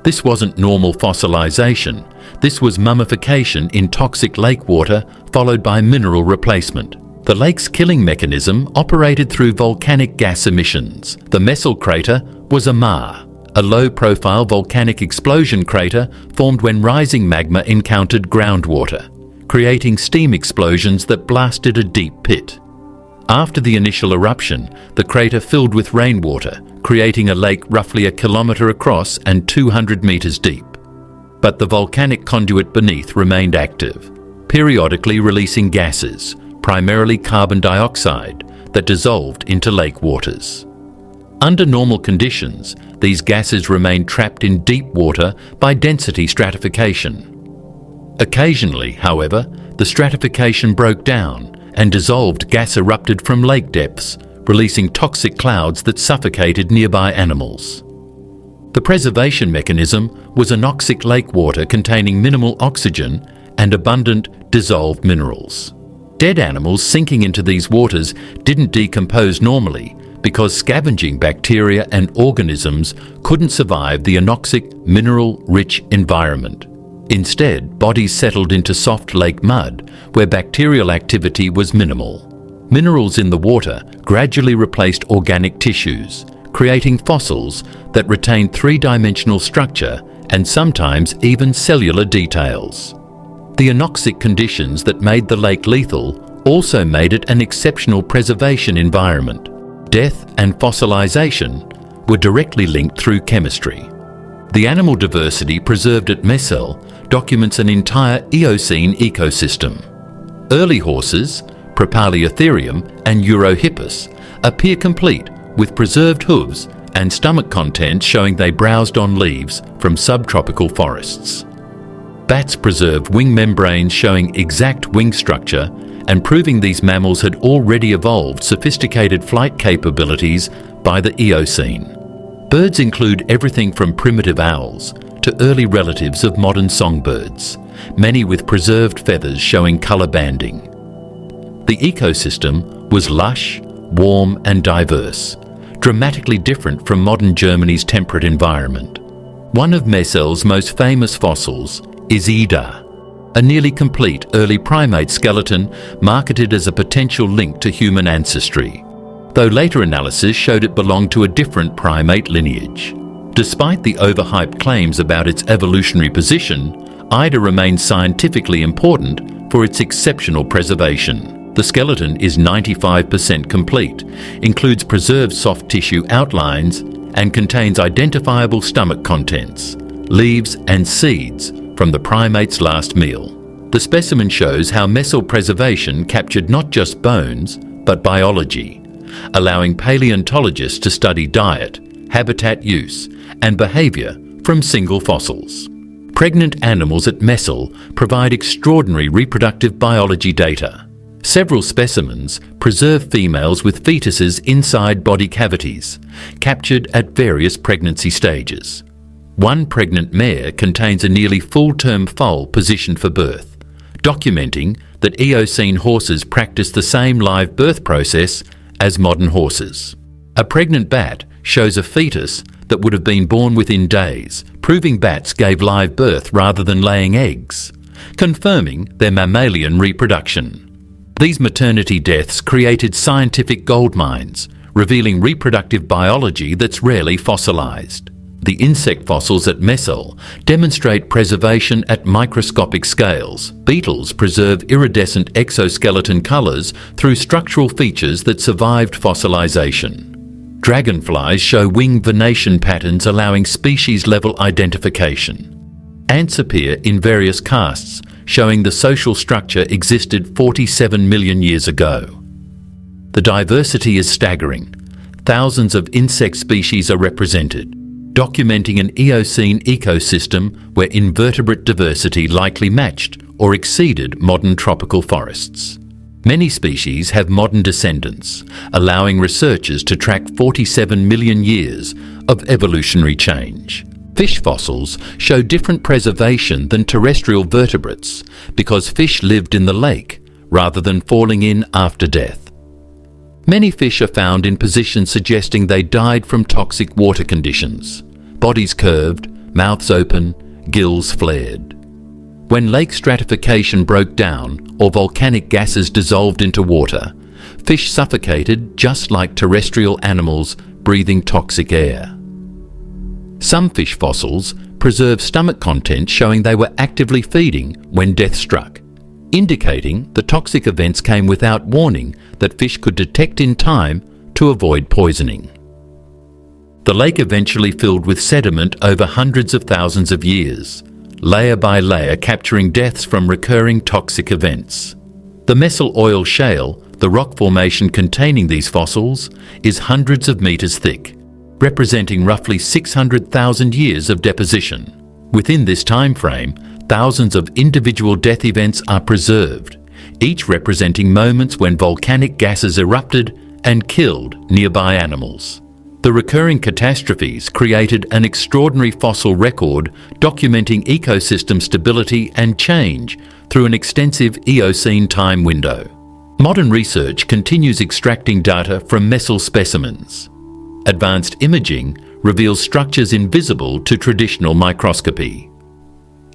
This wasn't normal fossilization, this was mummification in toxic lake water followed by mineral replacement. The lake's killing mechanism operated through volcanic gas emissions. The Messel crater was a maar, a low-profile volcanic explosion crater formed when rising magma encountered groundwater, creating steam explosions that blasted a deep pit. After the initial eruption, the crater filled with rainwater, creating a lake roughly 1 kilometre across and 200 metres deep. But the volcanic conduit beneath remained active, periodically releasing gases, primarily carbon dioxide, that dissolved into lake waters. Under normal conditions, these gases remained trapped in deep water by density stratification. Occasionally, however, the stratification broke down and dissolved gas erupted from lake depths, releasing toxic clouds that suffocated nearby animals. The preservation mechanism was anoxic lake water containing minimal oxygen and abundant dissolved minerals. Dead animals sinking into these waters didn't decompose normally because scavenging bacteria and organisms couldn't survive the anoxic, mineral-rich environment. Instead, bodies settled into soft lake mud, where bacterial activity was minimal. Minerals in the water gradually replaced organic tissues, creating fossils that retain three-dimensional structure and sometimes even cellular details. The anoxic conditions that made the lake lethal also made it an exceptional preservation environment. Death and fossilization were directly linked through chemistry. The animal diversity preserved at Messel documents an entire Eocene ecosystem. Early horses, Propaleotherium and Eurohippus, appear complete with preserved hooves and stomach contents showing they browsed on leaves from subtropical forests. Bats preserved wing membranes showing exact wing structure and proving these mammals had already evolved sophisticated flight capabilities by the Eocene. Birds include everything from primitive owls to early relatives of modern songbirds, many with preserved feathers showing colour banding. The ecosystem was lush, warm and diverse, dramatically different from modern Germany's temperate environment. One of Messel's most famous fossils is Ida, a nearly complete early primate skeleton marketed as a potential link to human ancestry, though later analysis showed it belonged to a different primate lineage. Despite the overhyped claims about its evolutionary position, Ida remains scientifically important for its exceptional preservation. The skeleton is 95% complete, includes preserved soft tissue outlines, and contains identifiable stomach contents, leaves and seeds from the primate's last meal. The specimen shows how Messel preservation captured not just bones, but biology, allowing paleontologists to study diet, habitat use, and behaviour from single fossils. Pregnant animals at Messel provide extraordinary reproductive biology data. Several specimens preserve females with fetuses inside body cavities, captured at various pregnancy stages. One pregnant mare contains a nearly full-term foal positioned for birth, documenting that Eocene horses practice the same live birth process as modern horses. A pregnant bat shows a fetus that would have been born within days, proving bats gave live birth rather than laying eggs, confirming their mammalian reproduction. These maternity deaths created scientific goldmines, revealing reproductive biology that's rarely fossilized. The insect fossils at Messel demonstrate preservation at microscopic scales. Beetles preserve iridescent exoskeleton colors through structural features that survived fossilization. Dragonflies show wing venation patterns allowing species-level identification. Ants appear in various castes, showing the social structure existed 47 million years ago. The diversity is staggering. Thousands of insect species are represented, documenting an Eocene ecosystem where invertebrate diversity likely matched or exceeded modern tropical forests. Many species have modern descendants, allowing researchers to track 47 million years of evolutionary change. Fish fossils show different preservation than terrestrial vertebrates because fish lived in the lake rather than falling in after death. Many fish are found in positions suggesting they died from toxic water conditions. Bodies curved, mouths open, gills flared. When lake stratification broke down or volcanic gases dissolved into water, fish suffocated just like terrestrial animals breathing toxic air. Some fish fossils preserve stomach contents showing they were actively feeding when death struck, indicating the toxic events came without warning that fish could detect in time to avoid poisoning. The lake eventually filled with sediment over hundreds of thousands of years, layer by layer capturing deaths from recurring toxic events. The Messel Oil Shale, the rock formation containing these fossils, is hundreds of meters thick, representing roughly 600,000 years of deposition. Within this time frame, thousands of individual death events are preserved, each representing moments when volcanic gases erupted and killed nearby animals. The recurring catastrophes created an extraordinary fossil record documenting ecosystem stability and change through an extensive Eocene time window. Modern research continues extracting data from Messel specimens. Advanced imaging reveals structures invisible to traditional microscopy.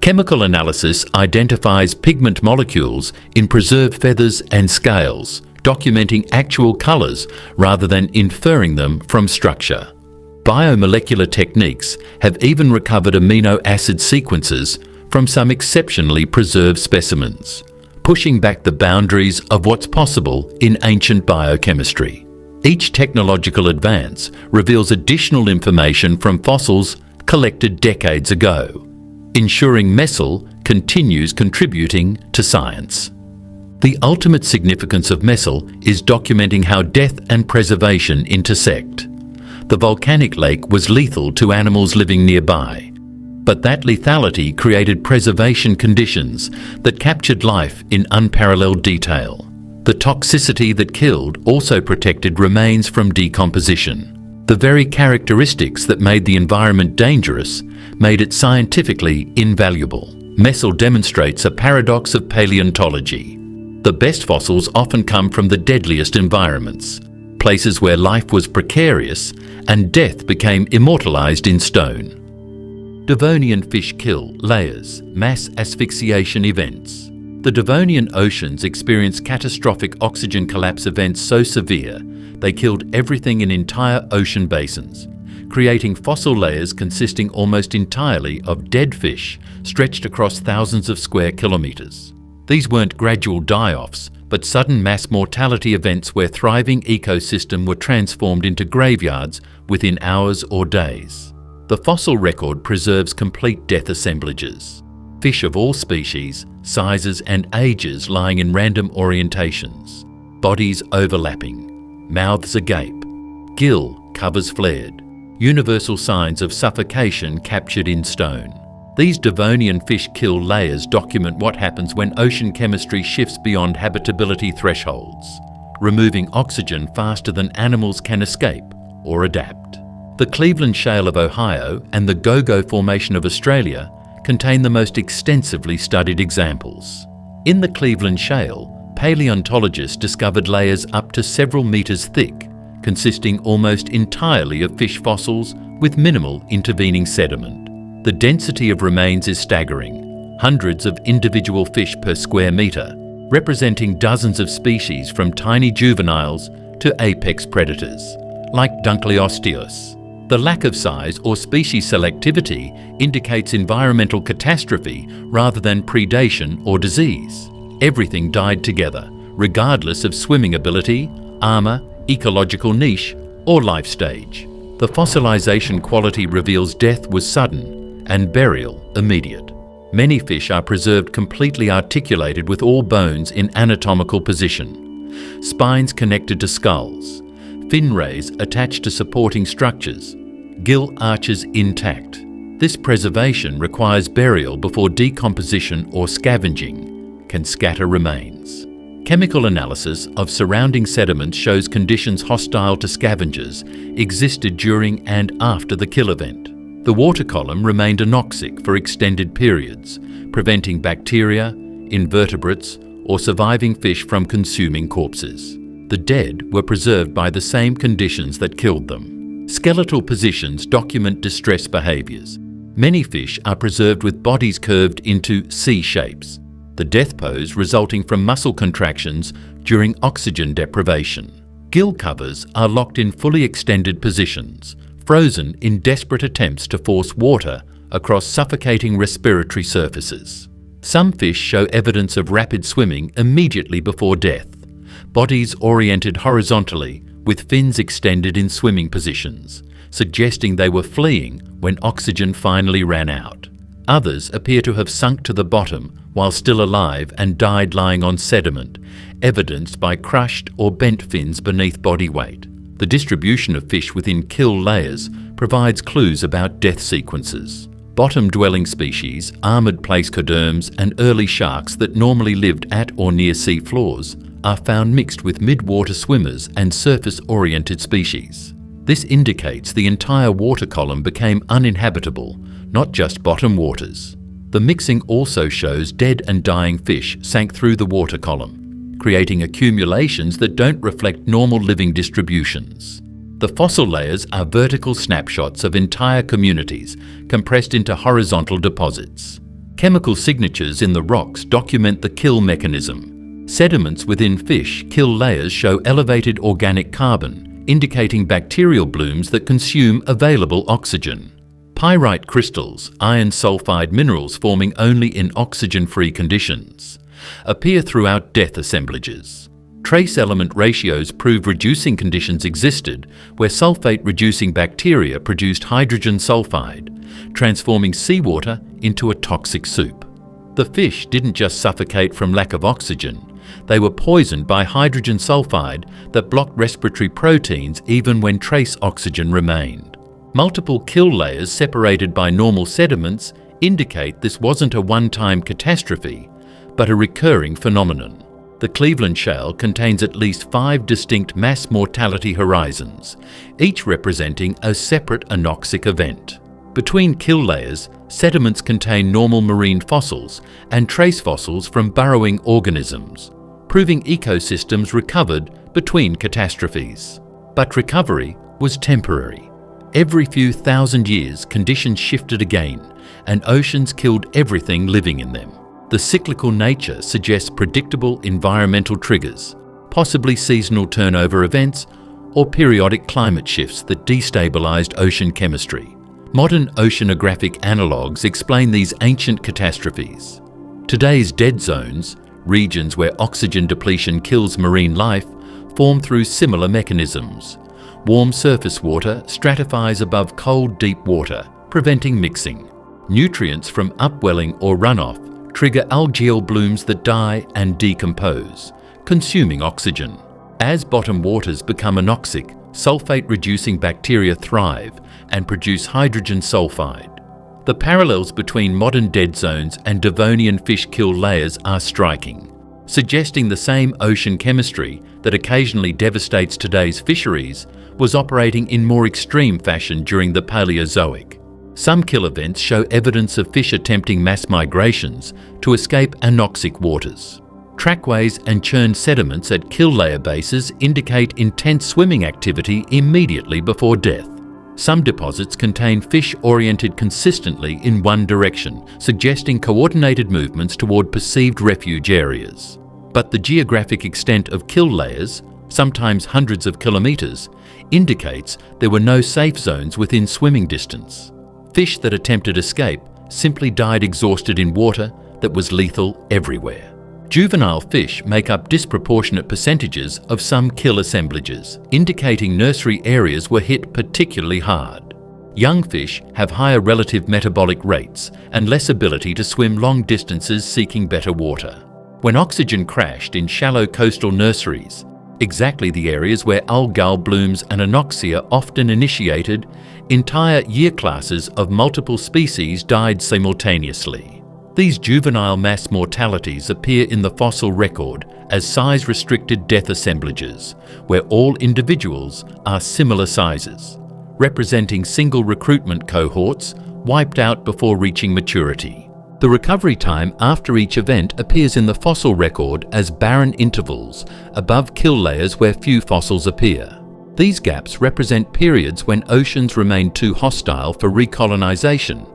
Chemical analysis identifies pigment molecules in preserved feathers and scales, documenting actual colours rather than inferring them from structure. Biomolecular techniques have even recovered amino acid sequences from some exceptionally preserved specimens, pushing back the boundaries of what's possible in ancient biochemistry. Each technological advance reveals additional information from fossils collected decades ago, ensuring Messel continues contributing to science. The ultimate significance of Messel is documenting how death and preservation intersect. The volcanic lake was lethal to animals living nearby, but that lethality created preservation conditions that captured life in unparalleled detail. The toxicity that killed also protected remains from decomposition. The very characteristics that made the environment dangerous made it scientifically invaluable. Messel demonstrates a paradox of paleontology. The best fossils often come from the deadliest environments, places where life was precarious and death became immortalized in stone. Devonian fish kill layers, mass asphyxiation events. The Devonian oceans experienced catastrophic oxygen collapse events so severe they killed everything in entire ocean basins, creating fossil layers consisting almost entirely of dead fish stretched across thousands of square kilometres. These weren't gradual die-offs, but sudden mass mortality events where thriving ecosystems were transformed into graveyards within hours or days. The fossil record preserves complete death assemblages. Fish of all species, sizes and ages lying in random orientations. Bodies overlapping. Mouths agape. Gill covers flared. Universal signs of suffocation captured in stone. These Devonian fish kill layers document what happens when ocean chemistry shifts beyond habitability thresholds, removing oxygen faster than animals can escape or adapt. The Cleveland Shale of Ohio and the Gogo Formation of Australia contain the most extensively studied examples. In the Cleveland Shale, paleontologists discovered layers up to several meters thick, consisting almost entirely of fish fossils with minimal intervening sediment. The density of remains is staggering, hundreds of individual fish per square metre, representing dozens of species from tiny juveniles to apex predators, like Dunkleosteus. The lack of size or species selectivity indicates environmental catastrophe rather than predation or disease. Everything died together, regardless of swimming ability, armour, ecological niche, or life stage. The fossilization quality reveals death was sudden and burial immediate. Many fish are preserved completely articulated with all bones in anatomical position, spines connected to skulls, fin rays attached to supporting structures, gill arches intact. This preservation requires burial before decomposition or scavenging can scatter remains. Chemical analysis of surrounding sediments shows conditions hostile to scavengers existed during and after the kill event. The water column remained anoxic for extended periods, preventing bacteria, invertebrates, or surviving fish from consuming corpses. The dead were preserved by the same conditions that killed them. Skeletal positions document distress behaviours. Many fish are preserved with bodies curved into C shapes, the death pose resulting from muscle contractions during oxygen deprivation. Gill covers are locked in fully extended positions, frozen in desperate attempts to force water across suffocating respiratory surfaces. Some fish show evidence of rapid swimming immediately before death, bodies oriented horizontally with fins extended in swimming positions, suggesting they were fleeing when oxygen finally ran out. Others appear to have sunk to the bottom while still alive and died lying on sediment, evidenced by crushed or bent fins beneath body weight. The distribution of fish within kill layers provides clues about death sequences. Bottom-dwelling species, armoured placoderms and early sharks that normally lived at or near sea floors are found mixed with mid-water swimmers and surface-oriented species. This indicates the entire water column became uninhabitable, not just bottom waters. The mixing also shows dead and dying fish sank through the water column, creating accumulations that don't reflect normal living distributions. The fossil layers are vertical snapshots of entire communities compressed into horizontal deposits. Chemical signatures in the rocks document the kill mechanism. Sediments within fish kill layers show elevated organic carbon, indicating bacterial blooms that consume available oxygen. Pyrite crystals, iron sulfide minerals forming only in oxygen-free conditions, appear throughout death assemblages. Trace element ratios prove reducing conditions existed where sulfate-reducing bacteria produced hydrogen sulfide, transforming seawater into a toxic soup. The fish didn't just suffocate from lack of oxygen, they were poisoned by hydrogen sulfide that blocked respiratory proteins even when trace oxygen remained. Multiple kill layers separated by normal sediments indicate this wasn't a one-time catastrophe, but a recurring phenomenon. The Cleveland Shale contains at least 5 distinct mass mortality horizons, each representing a separate anoxic event. Between kill layers, sediments contain normal marine fossils and trace fossils from burrowing organisms, proving ecosystems recovered between catastrophes. But recovery was temporary. Every few thousand years, conditions shifted again, and oceans killed everything living in them. The cyclical nature suggests predictable environmental triggers, possibly seasonal turnover events or periodic climate shifts that destabilized ocean chemistry. Modern oceanographic analogues explain these ancient catastrophes. Today's dead zones, regions where oxygen depletion kills marine life, form through similar mechanisms. Warm surface water stratifies above cold deep water, preventing mixing. Nutrients from upwelling or runoff trigger algal blooms that die and decompose, consuming oxygen. As bottom waters become anoxic, sulfate-reducing bacteria thrive and produce hydrogen sulfide. The parallels between modern dead zones and Devonian fish kill layers are striking, suggesting the same ocean chemistry that occasionally devastates today's fisheries was operating in more extreme fashion during the Paleozoic. Some kill events show evidence of fish attempting mass migrations to escape anoxic waters. Trackways and churned sediments at kill layer bases indicate intense swimming activity immediately before death. Some deposits contain fish oriented consistently in one direction, suggesting coordinated movements toward perceived refuge areas. But the geographic extent of kill layers, sometimes hundreds of kilometers, indicates there were no safe zones within swimming distance. Fish that attempted escape simply died exhausted in water that was lethal everywhere. Juvenile fish make up disproportionate percentages of some kill assemblages, indicating nursery areas were hit particularly hard. Young fish have higher relative metabolic rates and less ability to swim long distances seeking better water. When oxygen crashed in shallow coastal nurseries, exactly the areas where algal blooms and anoxia often initiated, entire year classes of multiple species died simultaneously. These juvenile mass mortalities appear in the fossil record as size-restricted death assemblages, where all individuals are similar sizes, representing single recruitment cohorts wiped out before reaching maturity. The recovery time after each event appears in the fossil record as barren intervals above kill layers where few fossils appear. These gaps represent periods when oceans remained too hostile for recolonization,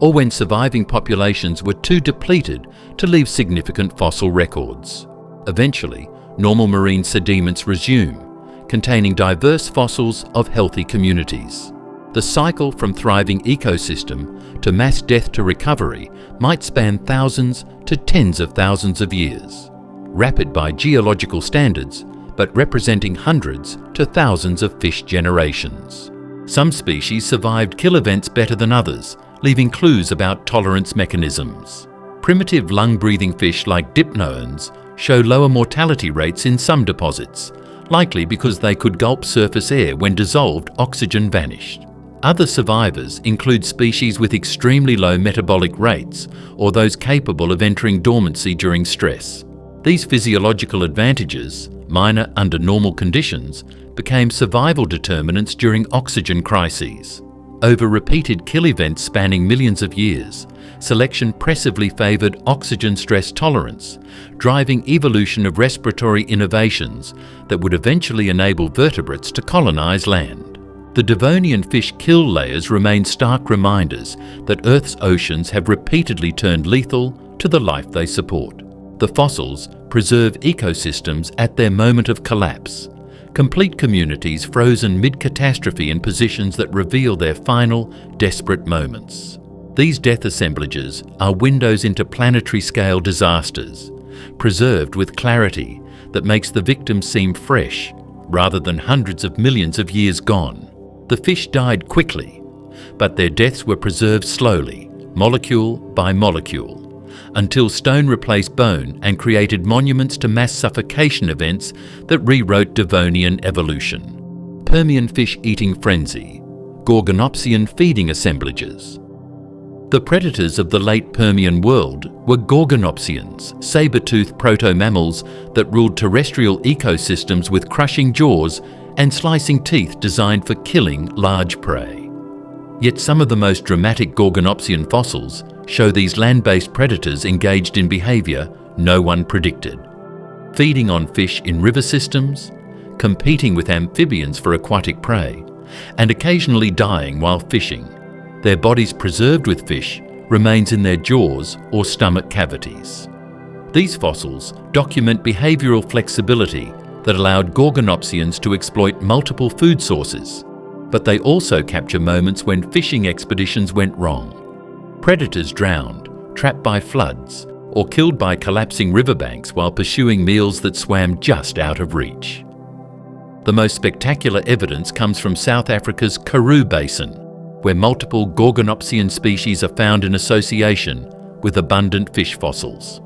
or when surviving populations were too depleted to leave significant fossil records. Eventually, normal marine sediments resume, containing diverse fossils of healthy communities. The cycle from thriving ecosystem to mass death to recovery might span thousands to tens of thousands of years. Rapid by geological standards, but representing hundreds to thousands of fish generations. Some species survived kill events better than others, leaving clues about tolerance mechanisms. Primitive lung-breathing fish like dipnoans show lower mortality rates in some deposits, likely because they could gulp surface air when dissolved oxygen vanished. Other survivors include species with extremely low metabolic rates or those capable of entering dormancy during stress. These physiological advantages, minor under normal conditions, became survival determinants during oxygen crises. Over repeated kill events spanning millions of years, selection pressively favoured oxygen stress tolerance, driving evolution of respiratory innovations that would eventually enable vertebrates to colonise land. The Devonian fish kill layers remain stark reminders that Earth's oceans have repeatedly turned lethal to the life they support. The fossils preserve ecosystems at their moment of collapse, complete communities frozen mid-catastrophe in positions that reveal their final, desperate moments. These death assemblages are windows into planetary-scale disasters, preserved with clarity that makes the victims seem fresh, rather than hundreds of millions of years gone. The fish died quickly, but their deaths were preserved slowly, molecule by molecule, until stone replaced bone and created monuments to mass suffocation events that rewrote Devonian evolution. Permian fish eating frenzy, Gorgonopsian feeding assemblages. The predators of the late Permian world were Gorgonopsians, saber-toothed proto-mammals that ruled terrestrial ecosystems with crushing jaws and slicing teeth designed for killing large prey. Yet some of the most dramatic Gorgonopsian fossils show these land-based predators engaged in behaviour no one predicted. Feeding on fish in river systems, competing with amphibians for aquatic prey, and occasionally dying while fishing. Their bodies preserved with fish remains in their jaws or stomach cavities. These fossils document behavioural flexibility that allowed Gorgonopsians to exploit multiple food sources, but they also capture moments when fishing expeditions went wrong. Predators drowned, trapped by floods, or killed by collapsing riverbanks while pursuing meals that swam just out of reach. The most spectacular evidence comes from South Africa's Karoo Basin, where multiple Gorgonopsian species are found in association with abundant fish fossils.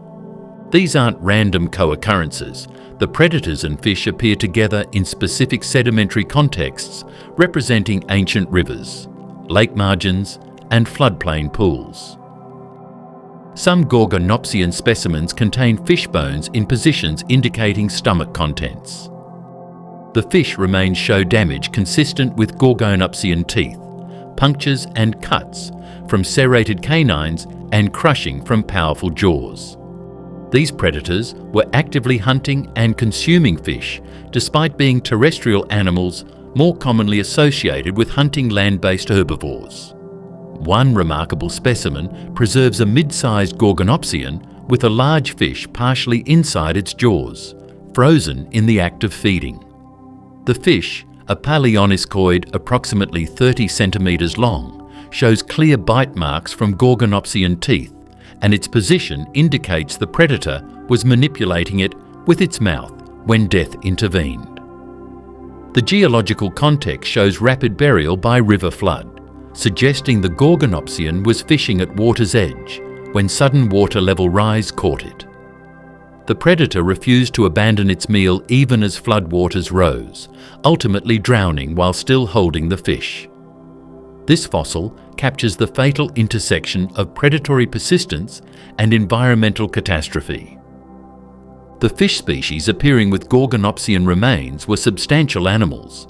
These aren't random co-occurrences. The predators and fish appear together in specific sedimentary contexts representing ancient rivers, lake margins, and floodplain pools. Some Gorgonopsian specimens contain fish bones in positions indicating stomach contents. The fish remains show damage consistent with Gorgonopsian teeth, punctures and cuts from serrated canines and crushing from powerful jaws. These predators were actively hunting and consuming fish despite being terrestrial animals more commonly associated with hunting land-based herbivores. One remarkable specimen preserves a mid-sized Gorgonopsian with a large fish partially inside its jaws, frozen in the act of feeding. The fish, a paleoniscoid approximately 30 centimetres long, shows clear bite marks from Gorgonopsian teeth, and its position indicates the predator was manipulating it with its mouth when death intervened. The geological context shows rapid burial by river flood, suggesting the Gorgonopsian was fishing at water's edge when sudden water level rise caught it. The predator refused to abandon its meal even as floodwaters rose, ultimately drowning while still holding the fish. This fossil captures the fatal intersection of predatory persistence and environmental catastrophe. The fish species appearing with Gorgonopsian remains were substantial animals,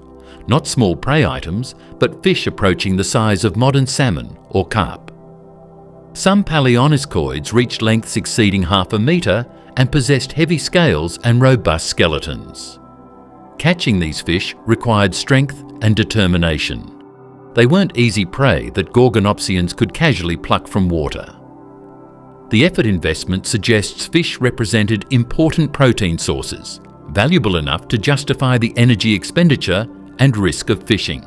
Not small prey items, but fish approaching the size of modern salmon or carp. Some paleoniscoids reached lengths exceeding half a metre and possessed heavy scales and robust skeletons. Catching these fish required strength and determination. They weren't easy prey that Gorgonopsians could casually pluck from water. The effort investment suggests fish represented important protein sources, valuable enough to justify the energy expenditure and risk of fishing.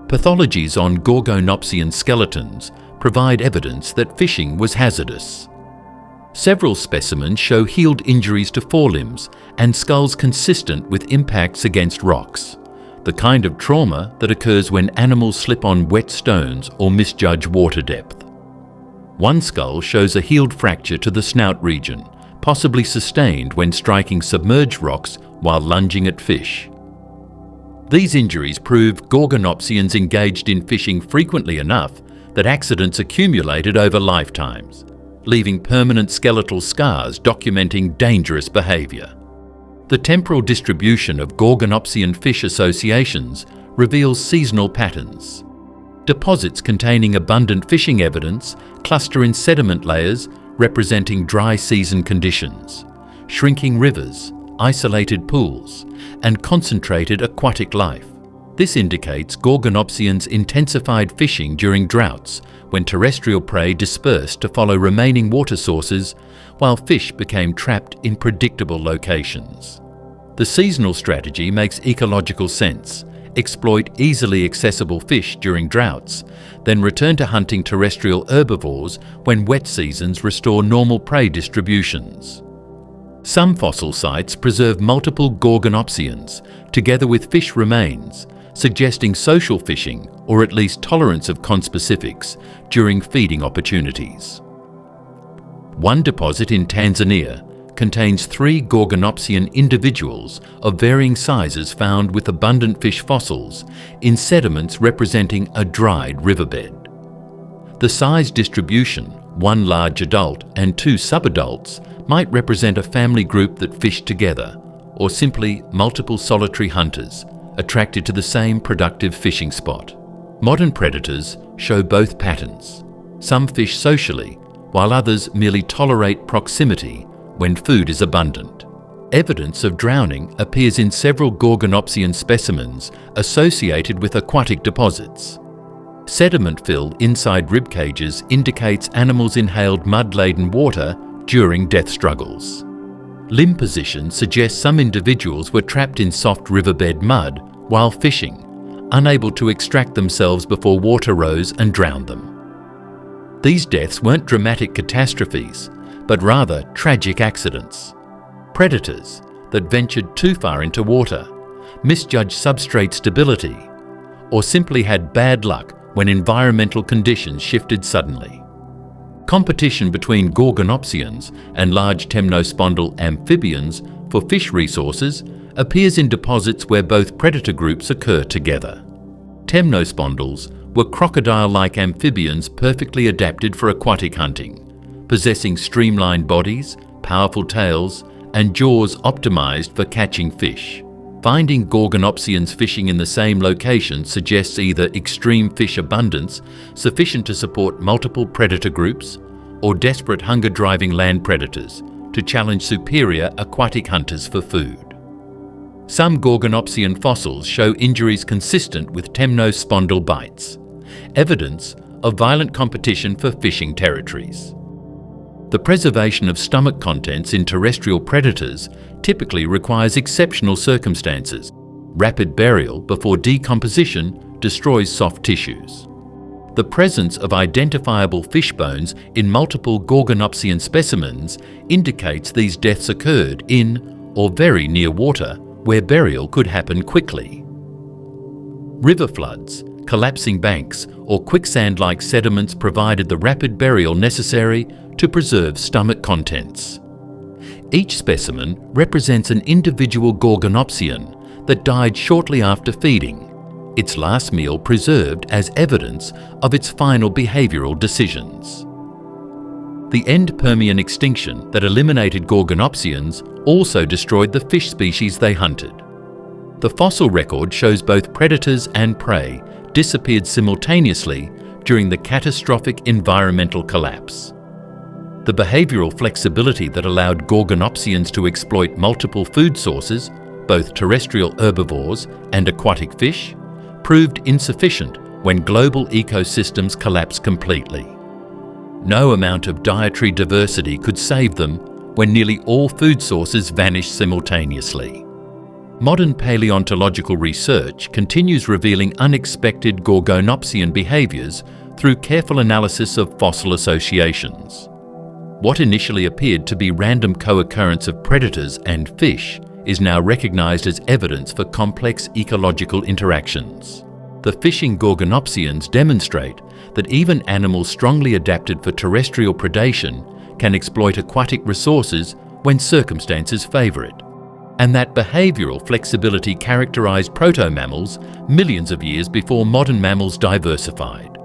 Pathologies on Gorgonopsian skeletons provide evidence that fishing was hazardous. Several specimens show healed injuries to forelimbs and skulls consistent with impacts against rocks, the kind of trauma that occurs when animals slip on wet stones or misjudge water depth. One skull shows a healed fracture to the snout region, possibly sustained when striking submerged rocks while lunging at fish. These injuries prove Gorgonopsians engaged in fishing frequently enough that accidents accumulated over lifetimes, leaving permanent skeletal scars documenting dangerous behaviour. The temporal distribution of Gorgonopsian fish associations reveals seasonal patterns. Deposits containing abundant fishing evidence cluster in sediment layers representing dry season conditions, shrinking rivers, isolated pools, and concentrated aquatic life. This indicates Gorgonopsians intensified fishing during droughts when terrestrial prey dispersed to follow remaining water sources while fish became trapped in predictable locations. The seasonal strategy makes ecological sense. Exploit easily accessible fish during droughts, then return to hunting terrestrial herbivores when wet seasons restore normal prey distributions. Some fossil sites preserve multiple Gorgonopsians, together with fish remains, suggesting social fishing or at least tolerance of conspecifics during feeding opportunities. One deposit in Tanzania contains 3 Gorgonopsian individuals of varying sizes found with abundant fish fossils in sediments representing a dried riverbed. The size distribution, 1 large adult and 2 subadults, might represent a family group that fished together, or simply multiple solitary hunters attracted to the same productive fishing spot. Modern predators show both patterns. Some fish socially, while others merely tolerate proximity when food is abundant. Evidence of drowning appears in several Gorgonopsian specimens associated with aquatic deposits. Sediment fill inside ribcages indicates animals inhaled mud-laden water during death struggles. Limb position suggests some individuals were trapped in soft riverbed mud while fishing, unable to extract themselves before water rose and drowned them. These deaths weren't dramatic catastrophes, but rather tragic accidents. Predators that ventured too far into water, misjudged substrate stability, or simply had bad luck when environmental conditions shifted suddenly. Competition between Gorgonopsians and large temnospondyl amphibians for fish resources appears in deposits where both predator groups occur together. Temnospondyls were crocodile-like amphibians perfectly adapted for aquatic hunting, possessing streamlined bodies, powerful tails, and jaws optimized for catching fish. Finding Gorgonopsians fishing in the same location suggests either extreme fish abundance sufficient to support multiple predator groups or desperate hunger-driving land predators to challenge superior aquatic hunters for food. Some Gorgonopsian fossils show injuries consistent with temnospondyl bites, evidence of violent competition for fishing territories. The preservation of stomach contents in terrestrial predators typically requires exceptional circumstances. Rapid burial before decomposition destroys soft tissues. The presence of identifiable fish bones in multiple Gorgonopsian specimens indicates these deaths occurred in or very near water where burial could happen quickly. River floods, collapsing banks, or quicksand-like sediments provided the rapid burial necessary to preserve stomach contents. Each specimen represents an individual Gorgonopsian that died shortly after feeding, its last meal preserved as evidence of its final behavioral decisions. The end Permian extinction that eliminated Gorgonopsians also destroyed the fish species they hunted. The fossil record shows both predators and prey disappeared simultaneously during the catastrophic environmental collapse. The behavioral flexibility that allowed Gorgonopsians to exploit multiple food sources, both terrestrial herbivores and aquatic fish, proved insufficient when global ecosystems collapsed completely. No amount of dietary diversity could save them when nearly all food sources vanished simultaneously. Modern paleontological research continues revealing unexpected Gorgonopsian behaviours through careful analysis of fossil associations. What initially appeared to be random co-occurrence of predators and fish is now recognised as evidence for complex ecological interactions. The fishing Gorgonopsians demonstrate that even animals strongly adapted for terrestrial predation can exploit aquatic resources when circumstances favour it, and that behavioural flexibility characterised proto-mammals millions of years before modern mammals diversified.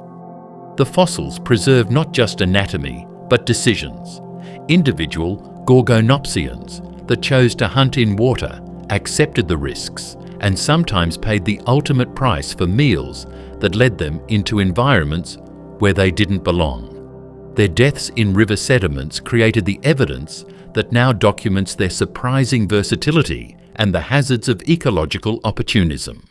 The fossils preserve not just anatomy, but decisions. Individual Gorgonopsians that chose to hunt in water, accepted the risks, and sometimes paid the ultimate price for meals that led them into environments where they didn't belong. Their deaths in river sediments created the evidence that now documents their surprising versatility and the hazards of ecological opportunism.